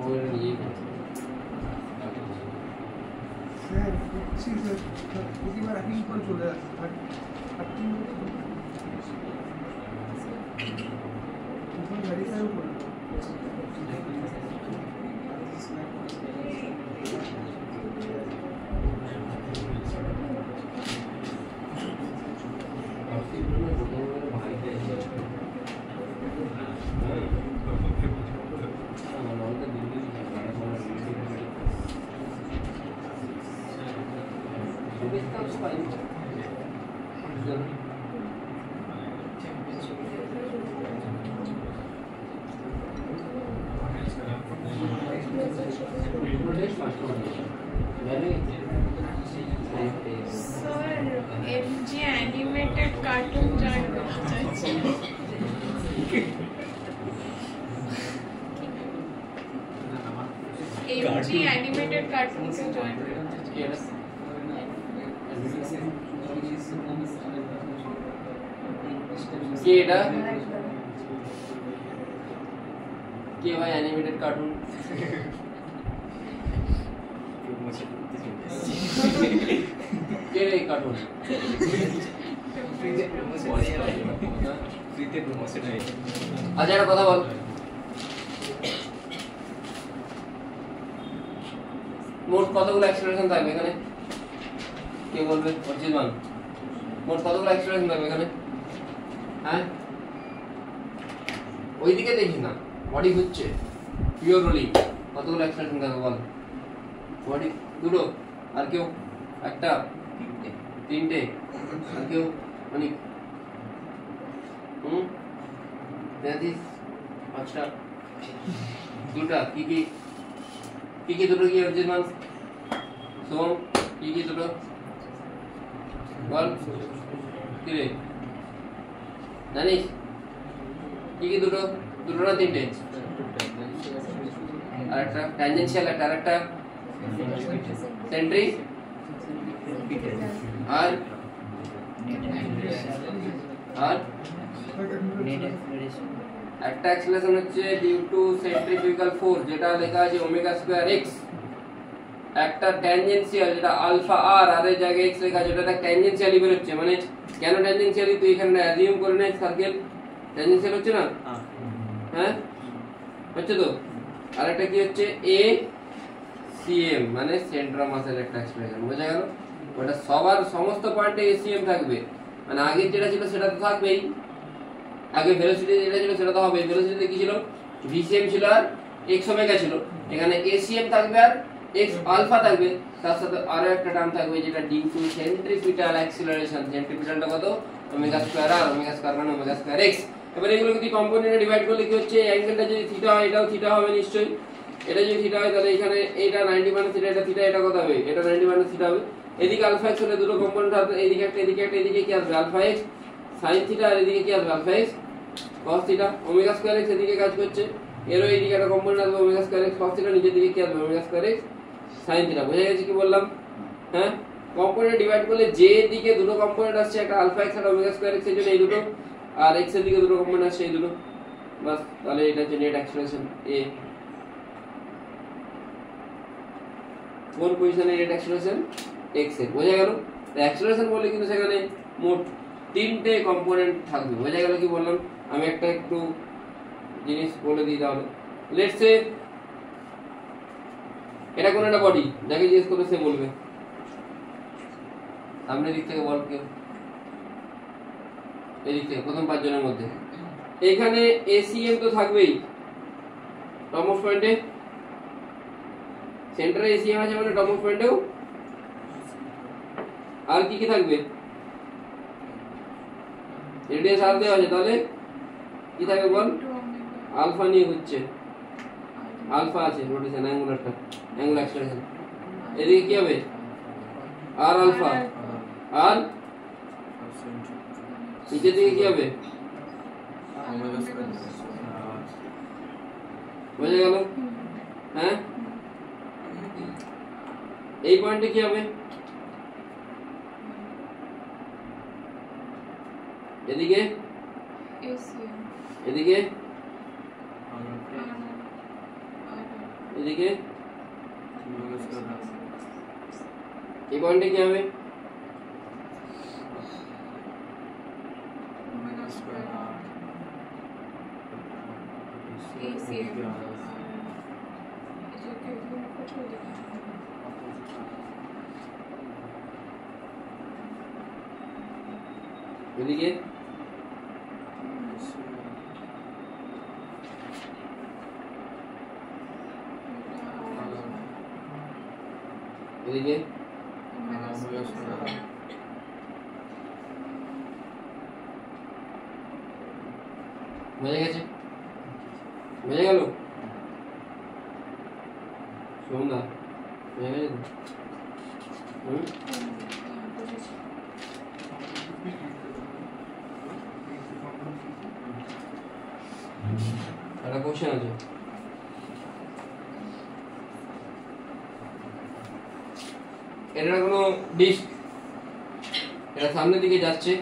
ওর নিয়ে স্যার কুচি স্যার প্রতিবার একই করে চলে আসে 30 গাড়ি স্যার উপরে Sir, MG animated cartoon join করতে চাইছি। MG animated cartoon কে join করতে চাইছি। কে এটা কে ভাই অ্যানিমেটেড কার্টুন কে রে কার্টুন ফ্রিতে প্রমোশন হয় আচ্ছা একটা কথা বল মোট কতগুলো এক্সপ্রেশন থাকবে এখানে কে বলবে অর্জিত মান মোট কতগুলো এক্সপ্রেশন থাকবে এখানে হ্যাঁ ওইদিকে দেখি না বডি হচ্ছে পিওর রোলিং কতগুলো এক্সপ্রেশন থাকবে বল বডি দুটো আর কেউ একটা তিনটে আর কেউ অনেক দেখিস পাঁচটা দুটা কি কি কি কি দুটো কি অর্জিত মান সোম কি কি দুটো বল কি রে জানিস কি কি দুটো দুটো না তিনটে আর একটা ট্যানজেনশিয়াল একটা আরেকটা সেন্ট্রি আর আর নেট এক্সপ্লোরেশন একটা এক্সপ্রেশন হচ্ছে ডিউ টু সেন্ট্রিফিউগাল ফোর্স যেটা লেখা আছে ওমেগা স্কয়ার x একটা ট্যানজেনশিয়াল যেটা আলফা আর আর এর জায়গায় x লেখা আছে যেটা ট্যানজেনশিয়ালি বের হচ্ছে মানে কেন ট্যানজেনশিয়ালি তুই এখানে অ্যাজিউম করে নে সার্কেল ট্যানজেনশিয়াল হচ্ছে না হ্যাঁ হচ্ছে তো আর একটা কি হচ্ছে a cm মানে সেন্টার অফ মাসের একটা এক্সপ্রেশন বোঝা গেল ওটা সবার সমস্ত পয়েন্টে acm থাকবে মানে আগে যেটা ছিল সেটা তো থাকবেই আগে ভেলোসিটি যেটা ছিল সেটা তো হবে ভেলোসিটিতে কি ছিল vcm ছিল আর x ওমেগা ছিল এখানে acm থাকবে আর x আলফা থাকবে তার সাথে আরো একটা টার্ম থাকবে যেটা ডিউ টু সেন্ট্রিপিটাল অ্যাক্সিলারেশন সেন্ট্রিপিটালটা কত ওমেগা স্কয়ার আর ওমেগা স্কয়ার মানে ওমেগা স্কয়ার x এবারে এগুলো যদি কম্পোনেন্টে ডিভাইড করলে কি হচ্ছে অ্যাঙ্গেলটা যদি থিটা হয় এটাও থিটা হবে নিশ্চয়ই এটা যদি থিটা হয় তাহলে এখানে এটা 90 মাইনাস থিটা এটা থিটা এটা কত হবে এটা 90 মাইনাস থিটা হবে এদিকে আলফা x হলে দুটো কম্পোনেন্ট হবে এদিকে একটা এদিকে কি আসবে আলফা x sin থিটা আর এদিকে কি আসবে alpha x cos theta omega square x এদিকে কাজ করছে এরও এদিকে একটা কম্পোনেন্ট আসবে omega square x cos theta নিচের দিকে কি আসবে omega square x sin theta বুঝা গেছে কি বললাম হ্যাঁ কম্পোনেন্ট ডিভাইড করলে যে দিকে দুটো কম্পোনেন্ট আসছে, একটা আলফা এক্স আর ওমেগা স্কয়ার এক্স, এর জন্য এই দুটো, আর এক্স এর দিকে দুটো কম্পোনেন্ট আসছে এই দুটো, বাস তাহলে এটা হচ্ছে নেট অ্যাক্সেলারেশন এ। কোন পজিশনে নেট অ্যাক্সেলারেশন? এক্স এর। বোঝা গেল? অ্যাক্সেলারেশন বলে কিন্তু সেখানে মোট তিনটে কম্পোনেন্ট থাকবে। বোঝা গেল কি বললাম? আমি একটা একটু জিনিস বলে দিই তাহলে। লেটস সে এটা কোন একটা বডি, যাকে জিজ্ঞেস করবে সে বলবে। সামনের দিক থেকে বল কেউ, এই দিক থেকে প্রথম পাঁচজনের মধ্যে। এখানে এসিএম তো থাকবেই টপ অফ পয়েন্টে, সেন্টারে এসিএম আছে মানে টপ অফ পয়েন্টেও। আর কি কি থাকবে? রেডিয়াস আর দেওয়া আছে, তাহলে কি থাকবে বল? আলফা নিয়ে হচ্ছে, আলফা আছে রোটেশন অ্যাঙ্গুলারটা, অ্যাঙ্গুলার অ্যাক্সেলারেশন। এদিকে কি হবে? আর আলফা, আর নিচের দিকে কি হবে? বোঝা গেল? হ্যাঁ, এই পয়েন্টে কি হবে? এদিকে, এদিকে, এদিকে, এই পয়েন্টে কি হবে? এদিকে, এদিকে, বোঝা গেছে? বোঝা গেল? সন্ধ্যা বোঝা গেছে তো? একটা কোশ্চেন আছে, এটা কোনো ডিস্ক, এটা সামনের দিকে যাচ্ছে,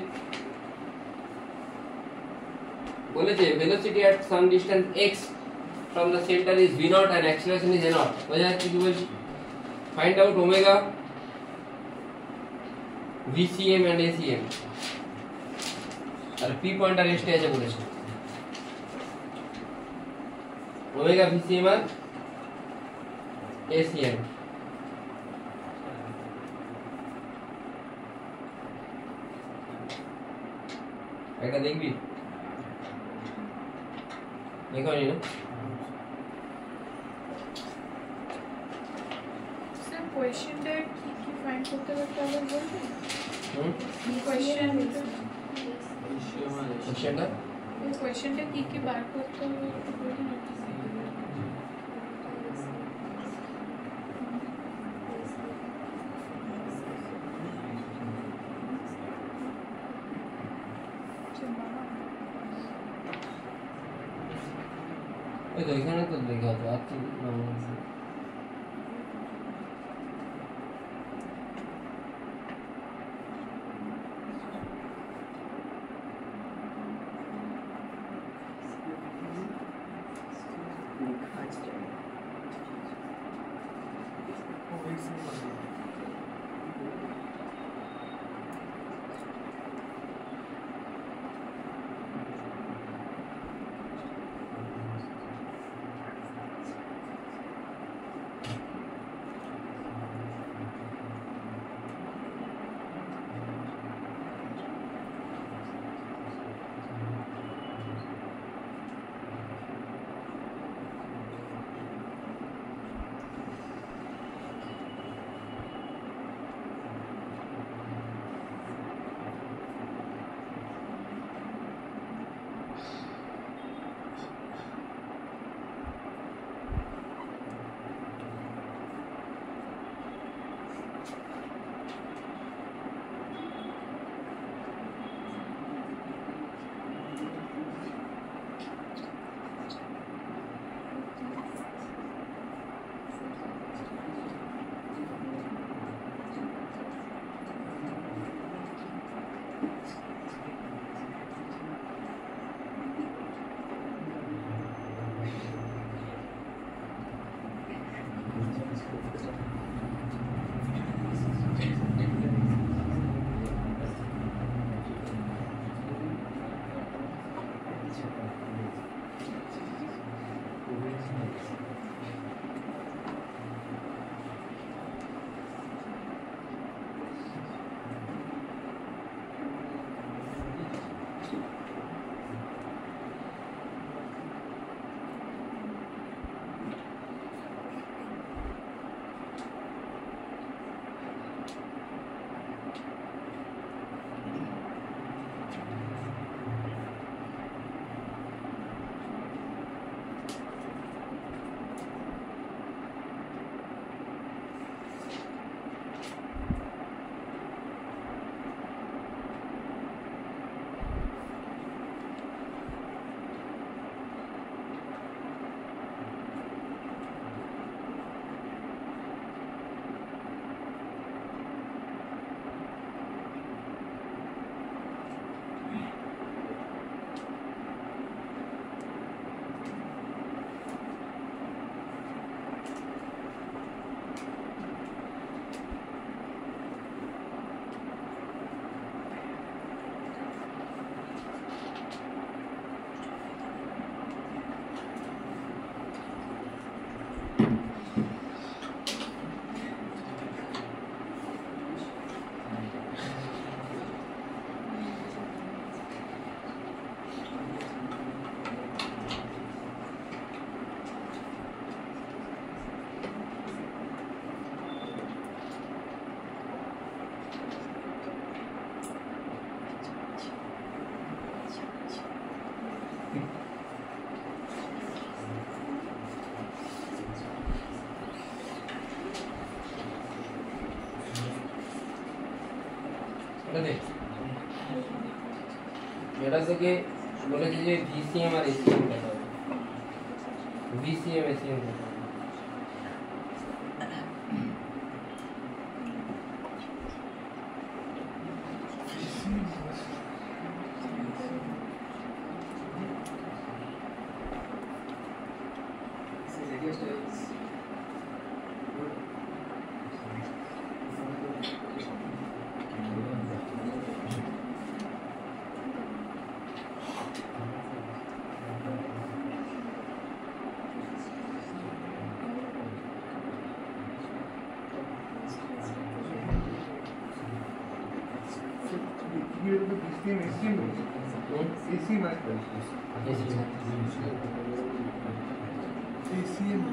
বলেছে velocity at some distance x from the center is v naught and acceleration is a naught। বোঝা যাচ্ছে কি বলছি? Find out omega vcm and acm, আর p পয়েন্ট আর রেস্টে আছে বলেছে। ওমেগা vcm আর acm একটা দেখবি, দেখো নি না? স্যার কোয়েশ্চেনটা কি ফাইন্ড করতে করতে আবার বলবেন? কোয়েশ্চেনটা কি বার করতে হবে একটু বলুন। ওই তো এখানে তো লেখা আছে আর কি ঠিক আছে এটা থেকে বলেছে যে ভিসিএম আর এসিএম কত হবে ভিসিএম এসিএম কত হবে Here the BCM ACM ACM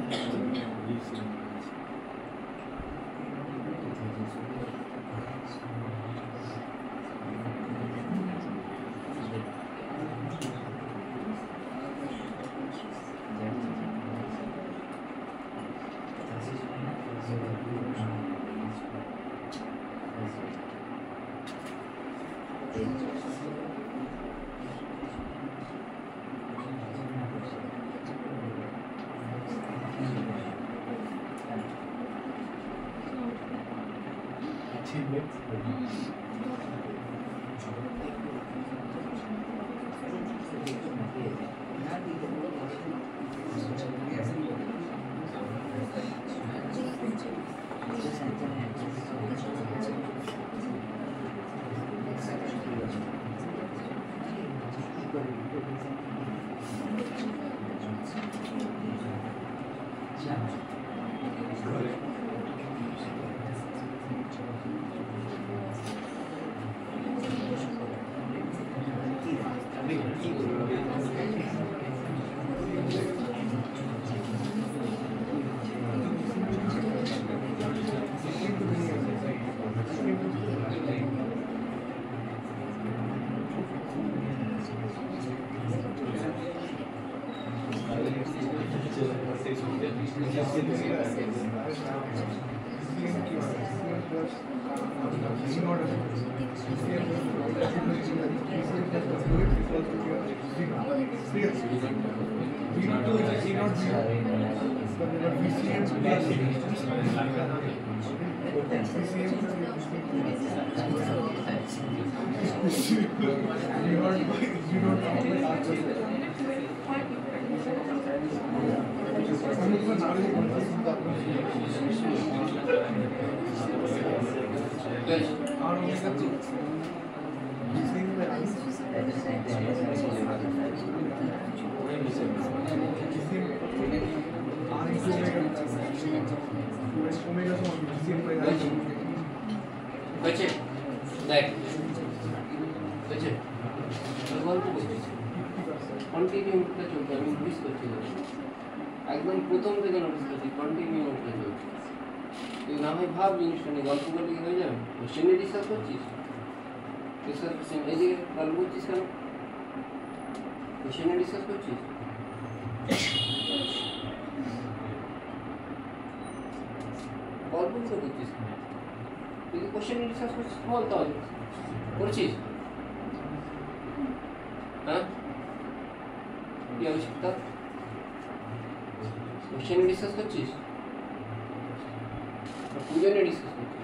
হয়েছে দেখ হয়েছে গল্প করছিস কন্টিনিউটা চলছে আমি নোটিস করছি একদম প্রথম থেকে নোটিস করছি কন্টিনিউটা চলছে তুই না হয় ভাব জিনিসটা নিয়ে গল্প করলে কি হয়ে যাবে কোশ্চেন নিয়ে ডিসকাস করছিস ডিসকাস করছিস এইদিকে গল্প করছিস কেন কোশ্চেন নিয়ে ডিসকাস করছিস গল্প করছিস তুই কোশ্চেন নিয়ে ডিসকাস করছিস বল তাহলে করছিস হ্যাঁ কি আবশ্যকতা কোশ্চেন নিয়ে ডিসকাস করছিস পূজা নিয়ে ডিসকাস করছিস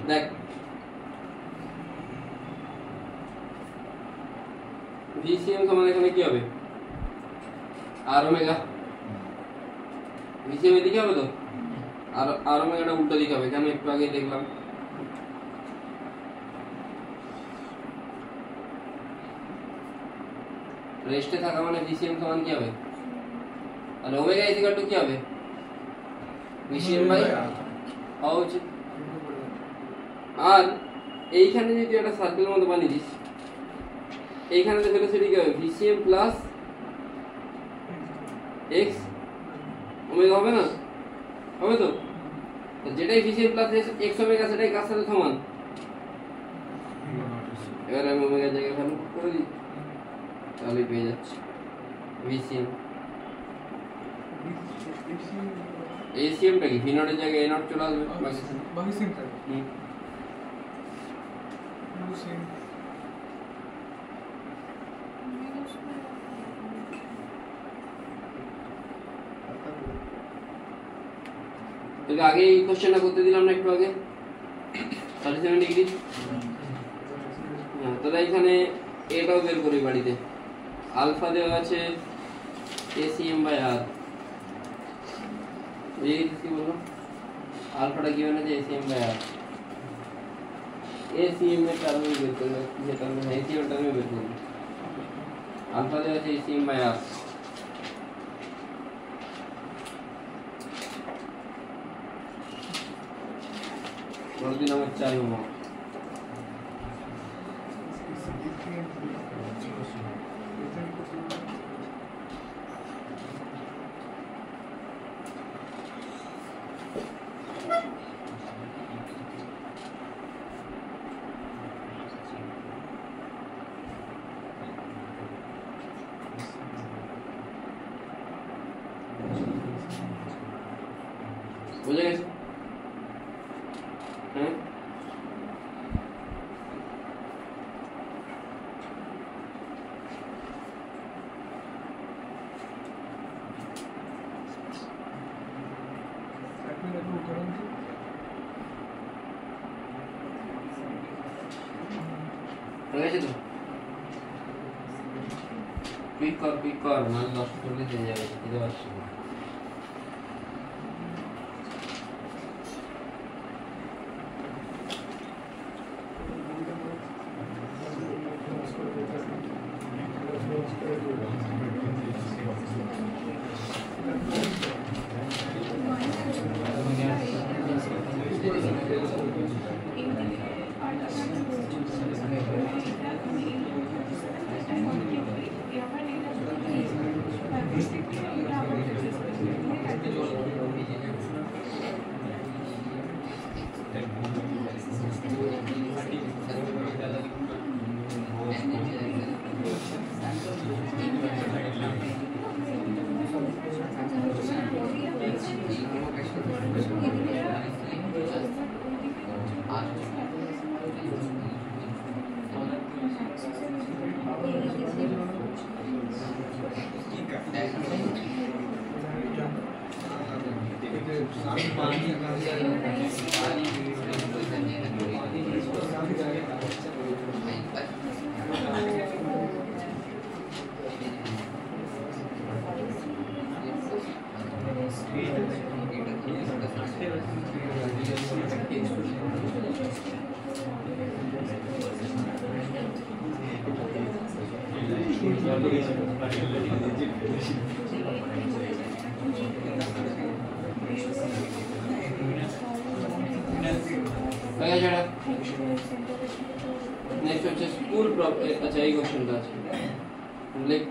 দেখ ভিসিএম সমান এখানে কি হবে আর ওমেগা ভিসিএম এদিকে হবে তো আর ওমেগাটা উল্টো দিকে হবে কেন একটু আগে দেখলাম রেস্টে থাকা মানে ভিসিএম সমান কি হবে আর ওমেগা ইকুয়াল টু কি হবে ভিসিএম বাই হওয়া উচিত আর এইখানে যদি একটা সার্কেলের মতো বানিয়ে দিস এইখানে তো ভেলোসিটি কি হবে ভিসিএম প্লাস এক্স ওমেগা হবে না হবে তো যেটাই ভিসিএম প্লাস এক্স ওমেগা সেটাই কার সাথে সমান এবার আমি ওমেগা জায়গায় ভ্যালু করে দিই তাহলে পেয়ে যাচ্ছি ভিসিএম এসিএমটা কি ভি নটের জায়গায় এ নট চলে আসবে বাকি বাকি সেম থাকে হুম পুরো সেম তোকে আগে এই কোশ্চেনটা করতে দিলাম না একটু আগে 37 ডিগ্রি হ্যাঁ তাহলে এখানে এটাও বের করি বাড়িতে আলফা দেওয়া আছে এসিএম বাই আর এই কি বললাম আলফাটা কি মানে যে এসিএম বাই আর এসিএম এর টার্মে বের করবে যে টার্মে এসিএম এর টার্মে বের করবে আলফা দেওয়া আছে এসিএম বাই আর পরের আমার 4 হোমওয়ার্ক বুঝে গেছে হ্যাঁ হয়ে গেছে তো পিক কর মানে 10 করলে হয়ে যাবে বুঝতে পারছি नेक्स्ट হচ্ছে স্কুল আচ্ছা এই কোশ্চেনটা আছে লেখ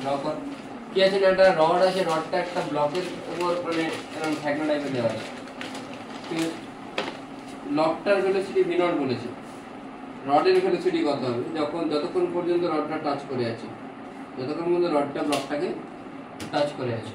ব্লক কি আছে না একটা রড আছে রডটা একটা ব্লকের উপর মানে এরকম ফ্যাগনা টাইপের দেওয়া আছে ঠিক আছে লকটার ভেলোসিটি v নট বলেছে রডের ভেলোসিটি কত হবে যতক্ষণ পর্যন্ত রডটা টাচ করে আছে যতক্ষণ পর্যন্ত রডটা ব্লকটাকে টাচ করে আছে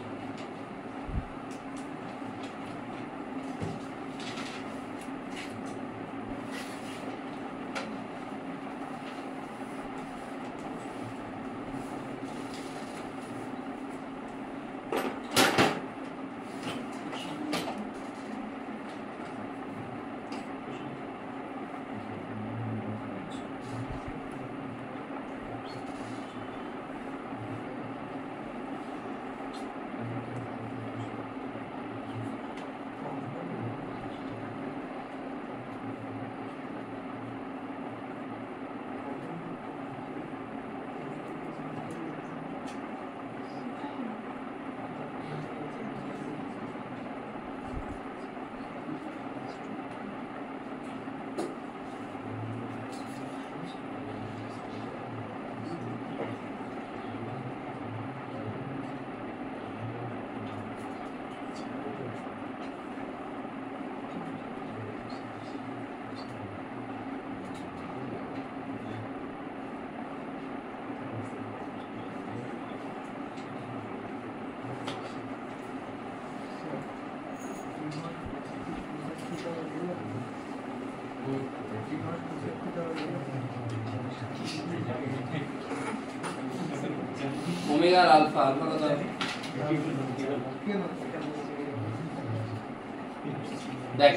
ওমেগা আর আলফা আলফা কত হবে? দেখ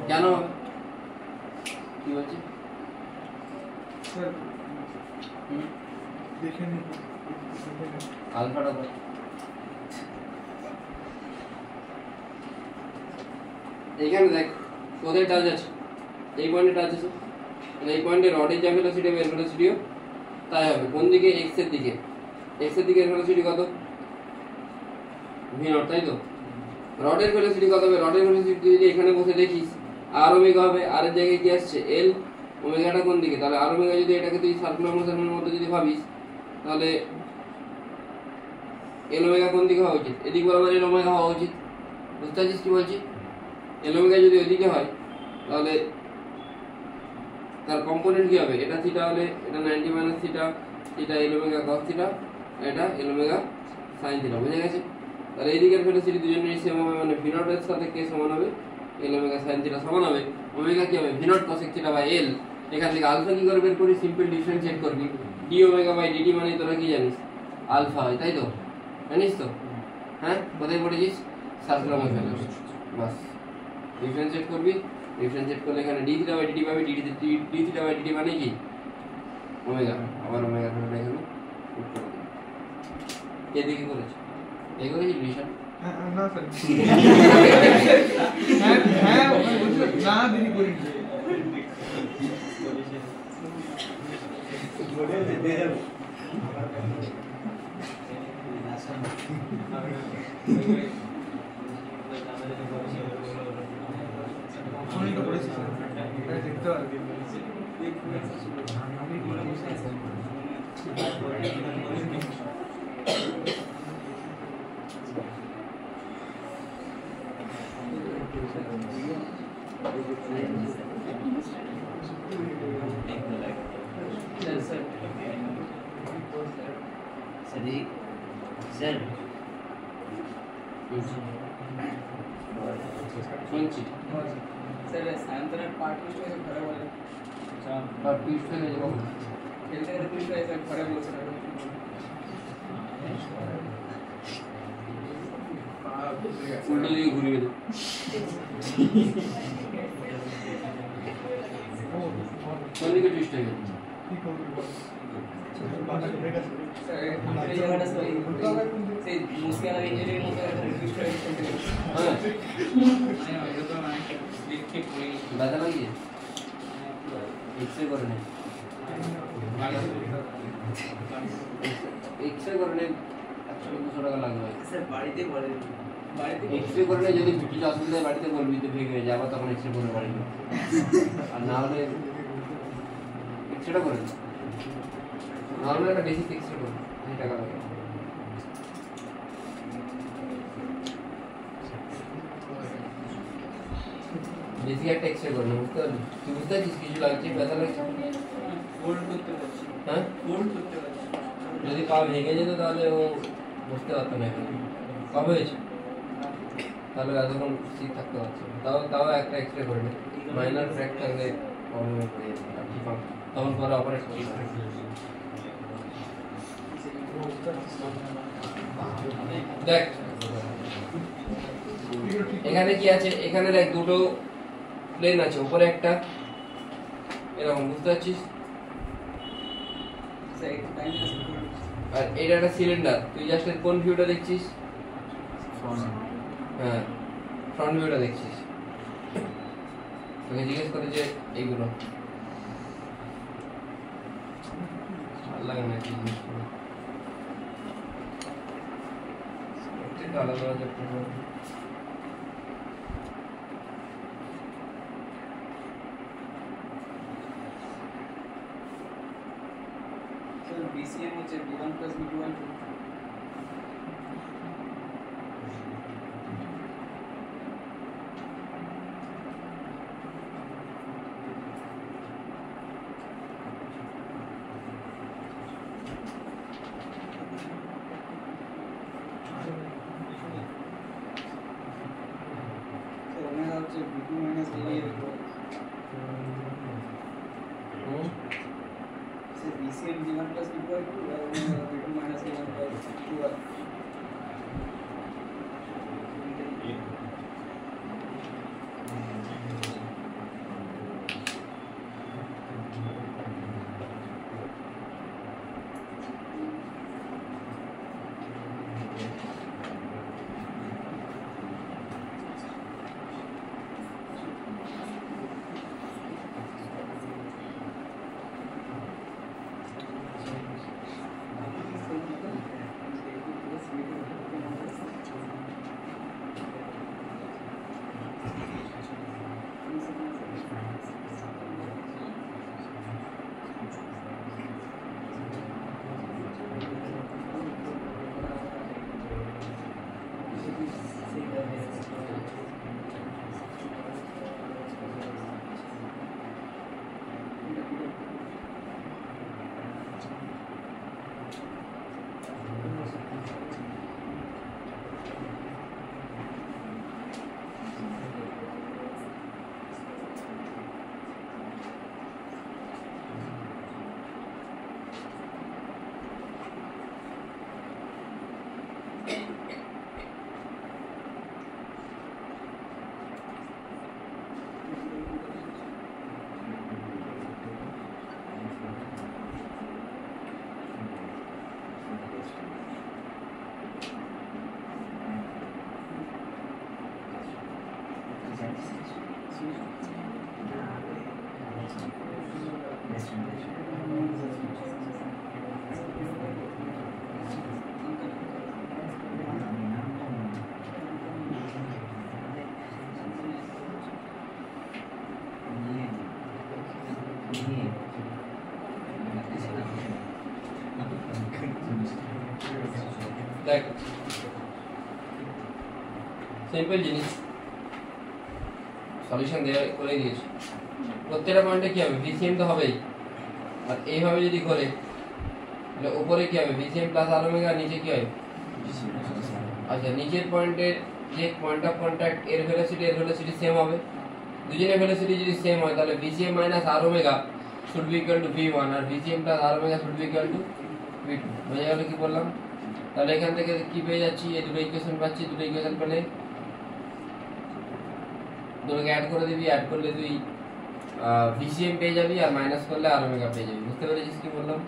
কেন হবে? কি বলছি? স্যার দেখে নিন আলফাটা কত? এইখানে দেখ কোথায় টাচ আছে? এই পয়েন্টে টাচ আছে, মানে এই পয়েন্টে রডের যা ভেলোসিটি হবে এর ভেলোসিটিও তাই হবে। কোন দিকে? এক্স এর দিকে। এক্স এর দিকে এর ভেলোসিটি কত? ভি নট, তাই তো? রডের ভেলোসিটি কত হবে? রডের ভেলোসিটি যদি এখানে বসে দেখিস আর ওমেগা হবে, আর এর জায়গায় কি আসছে? এল। ওমেগাটা কোন দিকে? তাহলে আর ওমেগা যদি এটাকে তুই সার্কুলার মোশনের মধ্যে যদি ভাবিস তাহলে এল ওমেগা কোন দিকে হওয়া উচিত? এদিক বরাবর এল ওমেগা হওয়া উচিত। বুঝতে পারছিস কি বলছি? এল ওমেগা যদি ওইদিকে হয় তাহলে তার কম্পোনেন্ট কি হবে? এটা থিটা হলে এটা 90 মাইনাস থিটা, থিটা এল ওমেগা cos থিটা, এটা এল ওমেগা sin থিটা। বুঝে গেছে? তাহলে এই দিকের ভেলোসিটি দুজনেরই সেম হবে, মানে ভি নট এর সাথে কে সমান হবে? এল ওমেগা sin থিটা সমান হবে। ওমেগা কি হবে? V naught cosec theta by L. এখান থেকে আলফা কি করে বের করি? সিম্পল ডিফারেন্সিয়েট করবি। ডি ওমেগা বাই ডিটি মানে তোরা কি জানিস? আলফা হয়, তাই তো? জানিস তো? হ্যাঁ, কোথায় পড়েছিস? সার্কুলার মোশনে। বাস ডিফারেন্সিয়েট করবি, ডিফারেন্সিয়েট করলে এখানে ডি থিটা বাই ডিটি পাবি। ডি থিটা বাই ডিটি মানে কি? ওমেগা। আবার ওমেগা ধরে এখানে পুট করে দিবি। এদিকে করেছ? এই করেছি ডিভিশন? না স্যার হ্যাঁ বুঝলেন না দিদি করি অনেকটা করেছি স্যার দেখতে পারবি सर শুনছি सर सायंकाळ पार्ट ट्विस्ट वगैरे खरं बोलले আর টুইস্ট হয়ে গেছে কখন? खेळते खरं ट्विस्ट व्हायचं खरं बोलतो উল্টো দিকে ঘুরিয়ে দে। কোন দিকে টুইস্ট হয়ে গেছে? কি করবি বল आपल्या जगात असं ते मुस्लिम इंजिनिअरिंग मध्ये ट्विस्ट व्हायचं হ্যাঁ, लिखित होईल ব্যথা লাগিয়ে এক্সরে করে নে। এক্সরে করে নে, 100-200 টাকা লাগবে। सर বাড়িতে বলে বাড়িতে এক্সরে করে নে, যদি কিছু অসুবিধা হয় বাড়িতে বলবি, তো ভেঙে হয়ে যাবে, তখন এক্সরে করে বাড়ি যাবে। আর না হলে এক্সরেটা করে নে। নর্মাল একটা বেসিক এক্সরে করে 10 টাকা লাগে। বেসিক একটা এক্সরে করে নে, বুঝতে পারলি? তুই বুঝতে পারছিস কিছু লাগছে, ব্যথা লাগছে? হোল্ড করতে পারছি হ্যাঁ, হোল্ড করতে পারছি যদি পা ভেঙে যেত তাহলে ও বুঝতে পারতো না এখানে কবে হয়েছে, তাহলে এতক্ষণ ঠিক থাকতে পারছে না। তাও একটা এক্সরে করে নে, মাইনার ক্র্যাক থাকলে প্রবলেমে পড়ে যাবে, আর ঠিক হবে, তখন পরে অপারেট করতে হবে। দেখ এখানে কি আছে? এখানে দেখ দুটো প্লেন আছে, উপরে একটা এরকম, বুঝতে পারছিস? सर एक टाइम আর এটা একটা সিলিন্ডার, তুই জাস্ট এর কোন ভিউটা দেখছিস? হ্যাঁ, ফ্রন্ট ভিউটা দেখছিস। তোকে জিজ্ঞেস করে যে এইগুলো ভালো লাগে না কি জিনিসগুলো, একটু আলাদা আলাদা চ্যাপ্টার। सर बीसीएम হচ্ছে b1 + b2 सर ओमेगा হচ্ছে b2 - a sir BCM V1 plus V2 by 2 V2 minus V1 by 2 দেখ সিম্পল জিনিস সলিউশন দেওয়া করে দিয়েছি প্রত্যেকটা পয়েন্টে কি হবে ভিসিএম তো হবেই আর এইভাবে যদি করে তাহলে উপরে কি হবে ভিসিএম প্লাস আর ওমেগা নিচে কি হবে আচ্ছা নিচের পয়েন্টের যে পয়েন্ট অফ কন্টাক্ট এর ভেলোসিটি সেম হবে দুজনের ভেলোসিটি যদি সেম হয় তাহলে VCM minus r omega should be equal to v1 আর VCM plus r omega should be equal to v2 বুঝে গেল কি বললাম তাহলে এখান থেকে কি পেয়ে যাচ্ছি এই দুটো ইকুয়েশন পাচ্ছি দুটো ইকুয়েশন পেলে দুটোকে অ্যাড করে দিবি অ্যাড করলে তুই ভিসিএম পেয়ে যাবি আর মাইনাস করলে আর ওমেগা পেয়ে যাবি বুঝতে পেরেছিস কি বললাম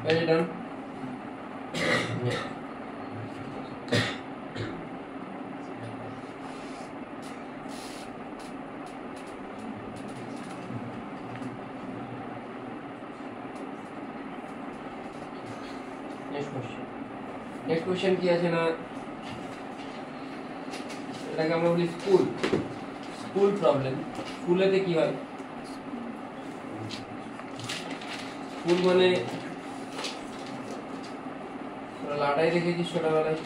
Are you done? Yeah. Next question কি আছে না এটাকে আমরা বলি স্কুল প্রবলেম স্কুলেতে কি হয় স্কুল মানে লাটাই দেখেছি ছোটবেলায়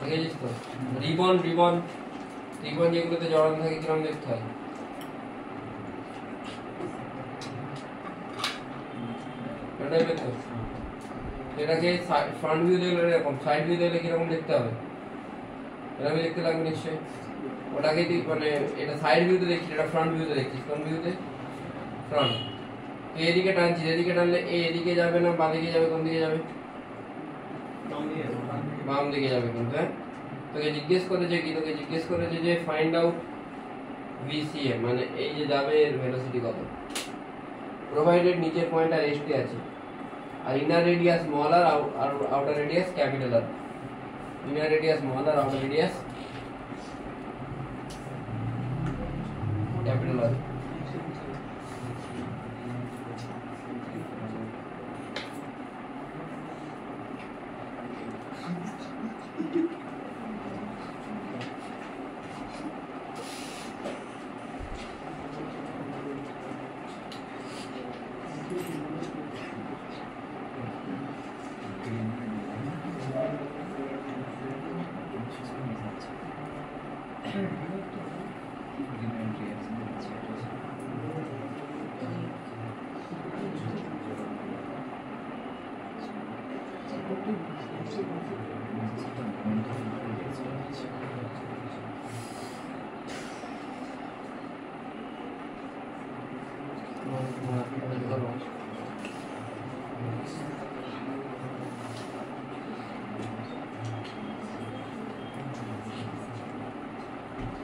দেখেছিস তো রিবন রিবন রিবন যেগুলোতে জড়ানো থাকে কিরকম দেখতে হয় এটাই তো এটাকে ফ্রন্ট ভিউ দেখলে এরকম সাইড ভিউ দেখলে কিরকম দেখতে হবে এরকম দেখতে লাগবে নিশ্চয়ই ওটাকে মানে এটা সাইড ভিউতে দেখছিস এটা ফ্রন্ট ভিউতে দেখছিস কোন ভিউতে ফ্রন্ট তো এদিকে টানছিস এদিকে টানলে এদিকে যাবে না বাঁ দিকে যাবে কোন দিকে যাবে বাম দিকে যাবে কিন্তু হ্যাঁ তোকে জিজ্ঞেস করেছে কি তোকে জিজ্ঞেস করেছে যে ফাইন্ড আউট VCM মানে এই যে যাবে এর ভেলোসিটি কত প্রোভাইডেড নিচের পয়েন্ট আর রেস্টে আছে আর inner radius small r outer radius capital R inner radius small r outer radius capital R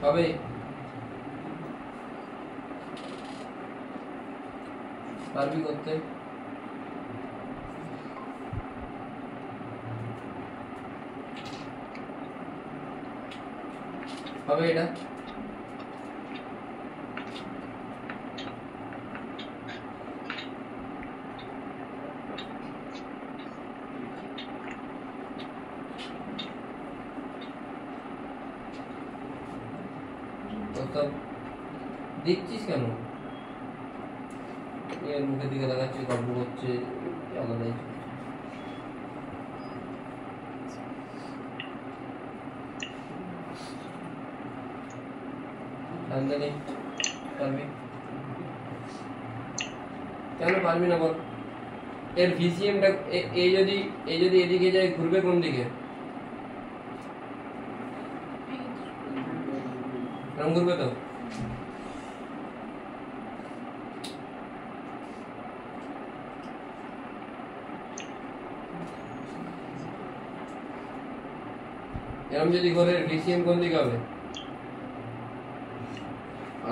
হবে পারবি করতে হবে এটা দেখছিস কেন এর মুখের দিকে দেখাচ্ছে গল্প করছে আলাদাই পারবি কেন পারবি না বল এর ভিসিএমটা এই যদি এদিকে যায় ঘুরবে কোন দিকে এরকম ঘুরবে তো এরকম যদি ঘরের ভিসিএম কোন দিকে হবে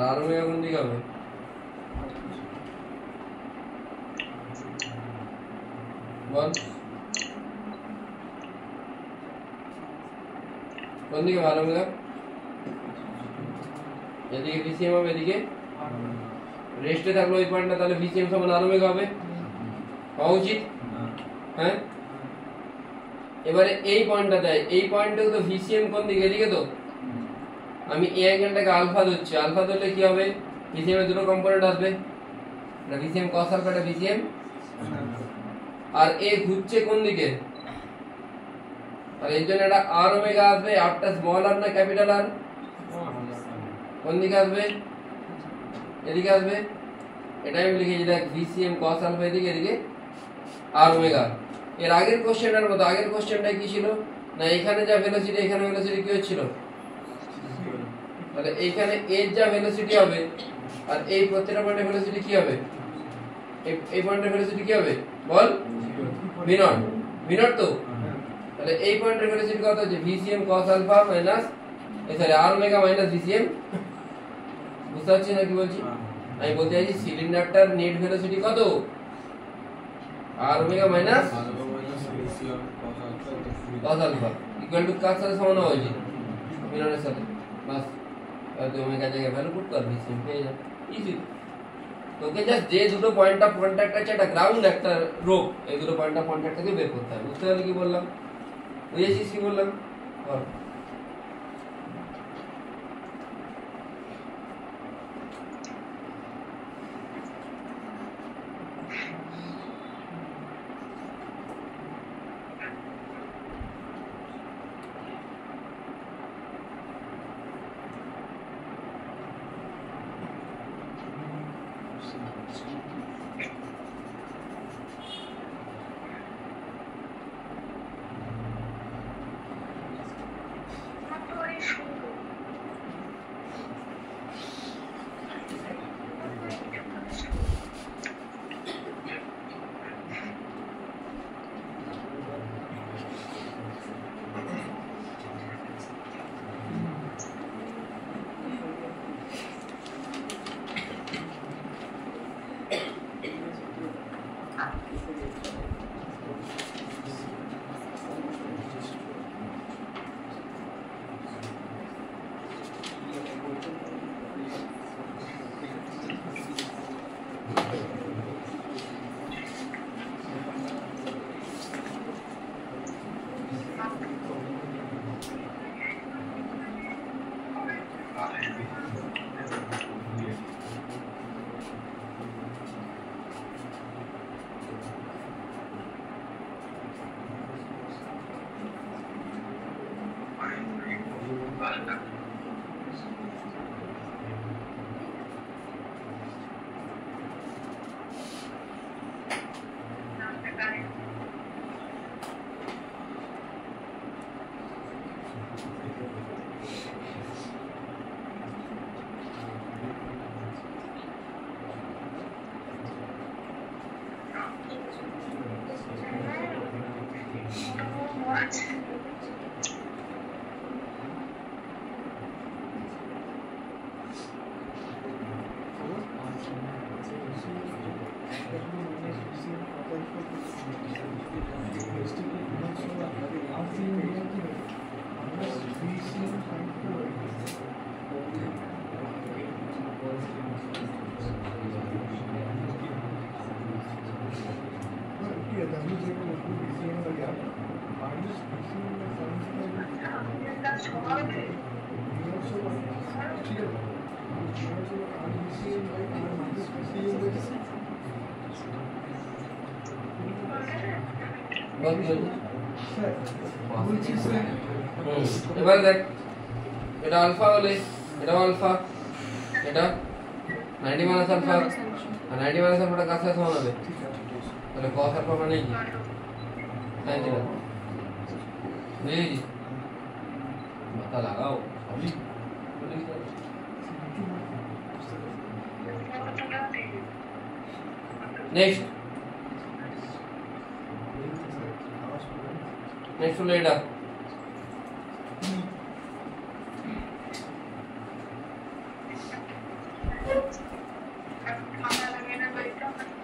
আর ওমেগা কোন দিকে হবে বল কোন দিকে ভালো ওমেগা এদিকে ভিসিএম হবে এদিকে রেস্টে থাকলো ওই পয়েন্টটা তাহলে ভিসিএম সমান আর ওমেগা হবে হওয়া উচিত হ্যাঁ এবারে এই পয়েন্টটা দেয় এই পয়েন্টে তো ভিসিএম কোন দিকে এদিকে তো আমি এই অ্যাঙ্গেলটাকে আলফা ধরছি আলফা ধরলে কি হবে ভিসিএম এর দুটো কম্পোনেন্ট আসবে এটা ভিসিএম cos আলফা এটা ভিসিএম আর এ ঘুরছে কোন দিকে আর এর জন্য এটা আর ওমেগা আসবে আরটা স্মল আর না ক্যাপিটাল আর কোন দিকে আসবে এদিকে আসবে এটাই আমি লিখেছি দেখ ভিসিএম cos আলফা এদিকে এদিকে আর ওমেগা এর আগের কোশ্চেনটার মতো আগের কোশ্চেনটা কি ছিল না এখানে যা ভেলোসিটি এখানে ভেলোসিটি কি হচ্ছিল তাহলে এইখানে এর যা ভেলোসিটি হবে আর এই প্রত্যেকটা পয়েন্টের ভেলোসিটি কি হবে এই পয়েন্টের ভেলোসিটি কি হবে বল ভি নট তো তাহলে এই পয়েন্টের ভেলোসিটি কত হচ্ছে ভিসিএম cos আলফা মাইনাস সরি আর ওমেগা মাইনাস ভিসিএম বুঝতে পারছিস না কি বলছি আমি বলতে চাইছি সিলিন্ডারটার নেট ভেলোসিটি কত r omega minus cos alpha equal to কার সাথে সমান হওয়া উচিত মিলনের সাথে বাস আর তুই ওমেগা জায়গায় ভ্যালু পুট কর ভিসিএম পেয়ে যা ইজি তোকে জাস্ট যে দুটো পয়েন্ট অফ কন্টাক্ট আছে একটা গ্রাউন্ড একটা রোপ এই দুটো পয়েন্ট অফ কন্টাক্ট থেকে বের করতে হবে বুঝতে পারলি কি বললাম বুঝেছিস কি বললাম বল এবার দেখ এটা আলফা হলে এটা আলফা এটা 90 মাইনাস আলফা আর 90 মাইনাস আলফাটা কাছে সমান হবে তাহলে cos আলফা মানে কি sin থিটা বুঝেছি মাথা লাগাও সবই নেক্সট হলো এটা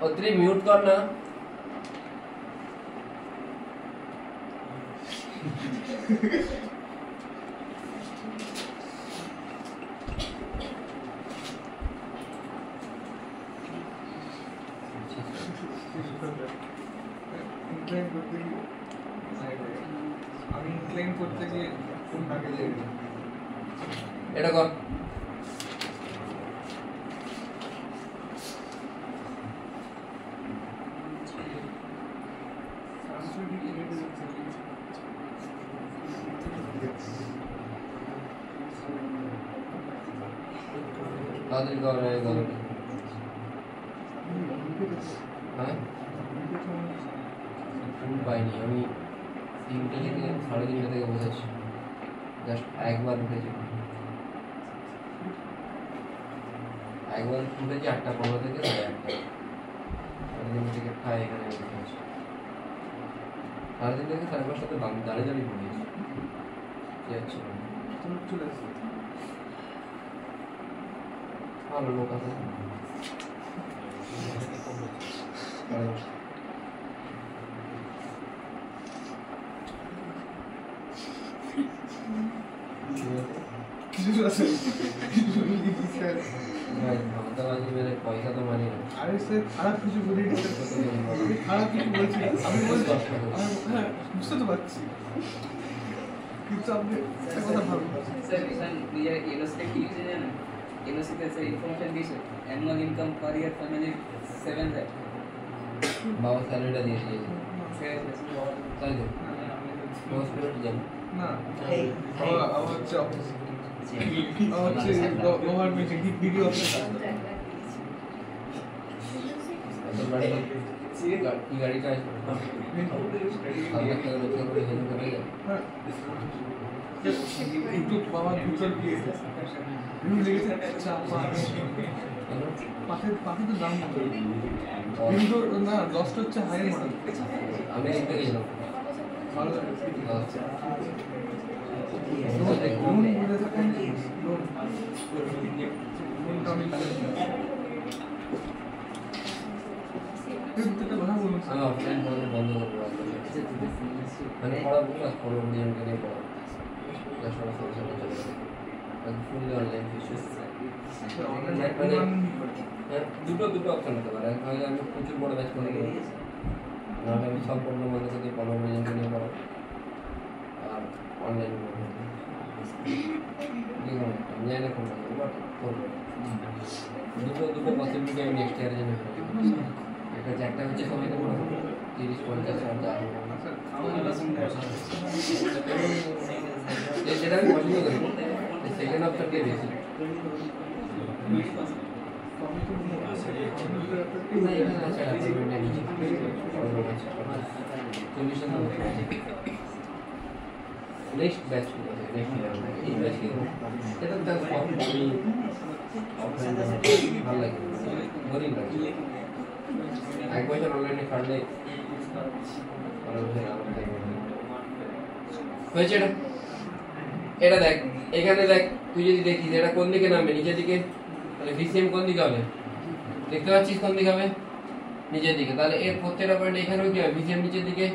অত্রি মিউট কর না আমি ইনক্লাইন করতে গিয়ে কোনটাকে যাই এটা কর তাড়াতাড়ি কর এই গল্প হ্যাঁ ফুল পাইনি আমি 3টা থেকে 3:30 থেকে বসেছি জাস্ট একবার উঠেছি একবার উঠেছি 8:15 থেকে 8:30 3:30 থেকে খাই এখানে বসেছি 3:30 থেকে 5:30 দাঁড়িয়ে দাঁড়িয়ে ঘুমিয়েছি যাচ্ছি চলে আসছে ভালো লোক আছে কিছু আছে মেরে পয়সা তো মানি না আরে স্যার খারাপ কিছু বলি খারাপ কিছু বলছি আমি বলছি হ্যাঁ বুঝতে তো পারছি কিন্তু আপনি একটা কথা ভাবুন স্যার স্যার নিজের ইউনিভার্সিটি কি লিখেছে জানেন ইউনিভার্সিটিতে স্যার ইনফরমেশন দিয়েছে অ্যানুয়াল ইনকাম পার ইয়ার ফ্যামিলি 7 লাখ বাবা স্যালারিটা দিয়ে দিয়েছে তাই তো মোস্ট জানি না আমার হচ্ছে অপোজিট আমার হচ্ছে গভর্নমেন্ট ভিডিও অফিসার তোর বাড়ি কি গাড়িটা আছে হ্যাঁ একটু বাবা ভিতর গিয়ে লেগেছে পাখি তো দাম কিন্তু না দশটা হচ্ছে হাই মডেল আমি দেখতে গেছিলাম ভালো লাগে আমি অফলাইন বন্ধ করবো মানে পড়া বুঝলাম 15 জনকে নিয়ে পড়া ফুললি অনলাইন হ্যাঁ দুটো অপশন হতে পারে তাহলে আমি প্রচুর বড় ব্যাচ করে দেবো নাহলে আমি সব 15 মানুষকে দিয়ে 15 জনকে নিয়ে পড়াবো অনলাইন জানি না কোনটা করবো দুটো পসিবিলিটি আমি নেক্সট ইয়ারে জেনে একটা হচ্ছে সবাই তো 30-50 যা সেটা আমি পছন্দ করি সেকেন্ড অপশনকে বেশি नेक्स्ट बैच नेक्स्ट এই ব্যাচ কি এটা তো আমি ভালো লাগে বোরিং লাগে এক বছর অনলাইনে কাটলে হয়েছে এটা দেখ এখানে দেখ তুই যদি দেখিস এটা কোন দিকে নামবে নিচের দিকে তাহলে ভিসিএম কোন দিকে হবে দেখতে পাচ্ছিস কোন দিকে হবে নিচের দিকে তাহলে এর প্রত্যেকটা পয়েন্ট এখানেও কি হবে ভিসিএম নিচের দিকে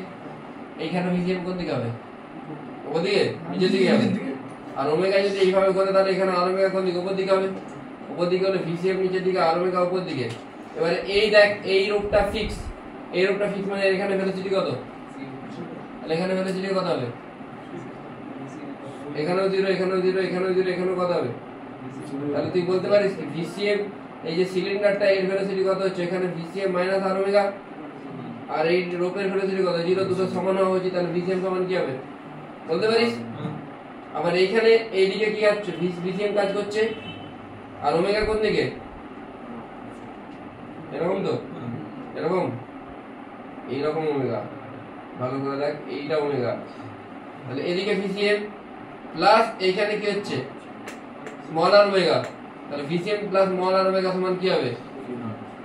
এইখানে ভিসিএম কোন দিকে হবে ওদিকে নিচের দিকে হবে আর ওমেগা যদি এইভাবে করে তাহলে এখানে আর ওমেগা কোন দিকে উপর দিকে হবে উপর দিকে হলে ভিসিএম নিচের দিকে আর ওমেগা উপর দিকে এবারে এই দেখ এই রূপটা ফিক্স মানে এখানে ভেলোসিটি কত তাহলে এখানে ভেলোসিটি কত হবে এখানেও 0 এখানেও 0 এখানেও 0 এখানেও কত হবে তাহলে তুই বলতে পারিস কি ভিসিএম এই যে সিলিন্ডারটা এর ভেলোসিটি কত হচ্ছে এখানে ভিসিএম মাইনাস আর ওমেগা আর এই রোপের ভেলোসিটি কত 0 দুটো সমান হওয়া উচিত তাহলে ভিসিএম সমান কি হবে বলতে পারিস আবার এইখানে এইদিকে কি হচ্ছে ভিসিএম কাজ করছে আর ওমেগা কোন দিকে এরকম তো এরকম এইরকম ওমেগা ভালো করে দেখ এইটা ওমেগা তাহলে এদিকে ভিসিএম প্লাস এইখানে কি হচ্ছে স্মল আর ওমেগা তাহলে ভিসিএম প্লাস স্মল আর ওমেগা সমান কি হবে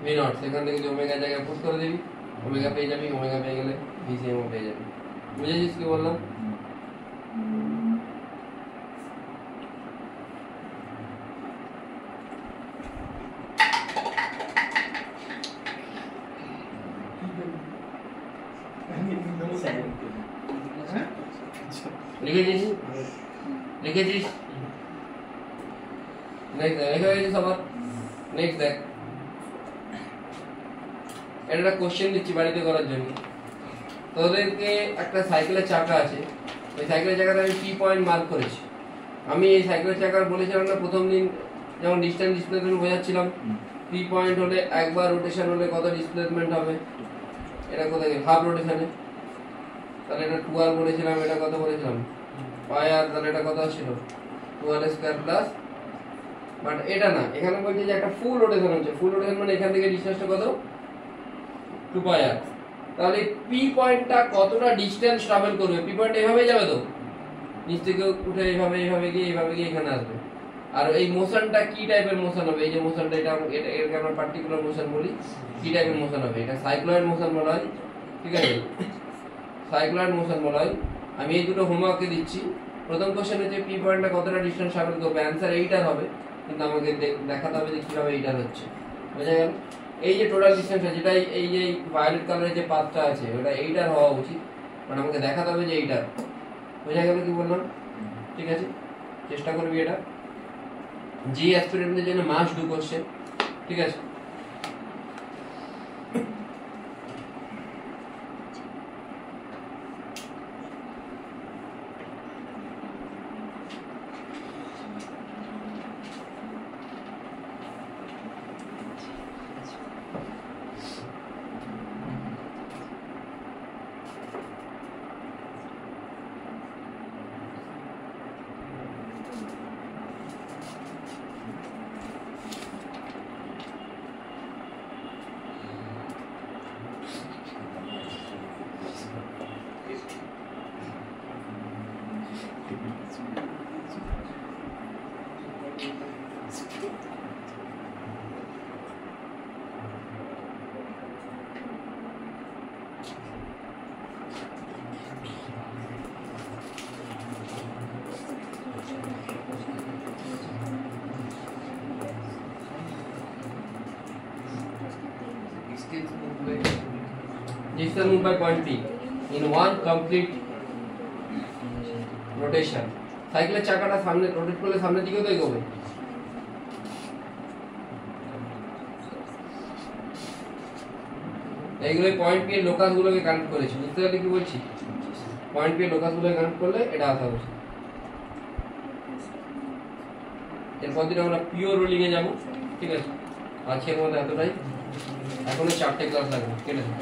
ভি নট সেখান থেকে যে ওমেগা জায়গায় পুট করে দিবি ওমেগা পেয়ে যাবি ওমেগা পেয়ে গেলে ভিসিএম ও পেয়ে যাবি বুঝেছিস কি বললাম লিখেছিস লিখেছিস নেক্সট সবার নেক্সট দেখ এটা কোশ্চেন দিচ্ছি বাড়িতে করার জন্য তোদেরকে একটা সাইকেলের চাকা আছে ওই সাইকেলের চাকাতে আমি পি পয়েন্ট মার্ক করেছি আমি এই সাইকেলের চাকার বলেছিলাম না প্রথম দিন যেমন ডিসটেন্স ডিসপ্লেসমেন্ট বোঝাচ্ছিলাম পি পয়েন্ট হলে একবার রোটেশন হলে কত ডিসপ্লেসমেন্ট হবে এটা কোথায় হাফ রোটেশনে তাহলে এটা 12 বলেছিলাম এটা কত বলেছিলাম পাই আর তাহলে এটা কত ছিল 12 স্কয়ার প্লাস বাট এটা না এখানে বলছে যে একটা ফুল রোটেশন হচ্ছে ফুল রোটেশন মানে এখান থেকে ডিসটেন্সটা কত 2 পাই আর তাহলে পি পয়েন্টটা কতটা ডিসটেন্স ট্রাভেল করবে পি পয়েন্ট এইভাবে যাবে তো নিচ থেকে উঠে এইভাবে গিয়ে এখানে আসবে আর এই মোশনটা কি টাইপের মোশন হবে এই যে মোশনটা এটা এটাকে আমরা পার্টিকুলার মোশন বলি কি টাইপের মোশন হবে এটা সাইক্লয়েড মোশন বলা হয় ঠিক আছে সাইক্লয়েড মোশন বলা হয় আমি এই দুটো হোমওয়ার্কে দিচ্ছি প্রথম কোশ্চেন হচ্ছে পি পয়েন্টটা কতটা ডিসটেন্স ট্রাভেল করবে অ্যানসার 8 হবে কিন্তু আমাকে দেখাতে হবে যে কিভাবে 8 হচ্ছে বুঝা গেল এই যে টোটাল ডিসটেন্স যেটা এই যে ভায়োলেট কালারের যে পাথটা আছে ওটা 8 হওয়া উচিত মানে আমাকে দেখাতে হবে যে 8 বুঝা গেল কি বললাম ঠিক আছে চেষ্টা করবি এটা জি অ্যাসপিরেন্টদের জন্য মাস্ট ডু কোশ্চেন ঠিক আছে Distance moved by point P in one complete rotation. সাইকেলের চাকাটা সামনে রোটেট করলে সামনের দিকে তো এগোবে এইগুলো পয়েন্ট পি এর লোকাস গুলোকে কানেক্ট করেছি বুঝতে পারলে কি বলছি পয়েন্ট পি লোকাস বলে কানেক্ট করলে এটা আসা উচিত। এরপর দিন আমরা পিওর রোলিং এ যাবো, ঠিক আছে। আজকের মধ্যে এতটাই, এখনো 4টে ক্লাস লাগবে, ঠিক আছে।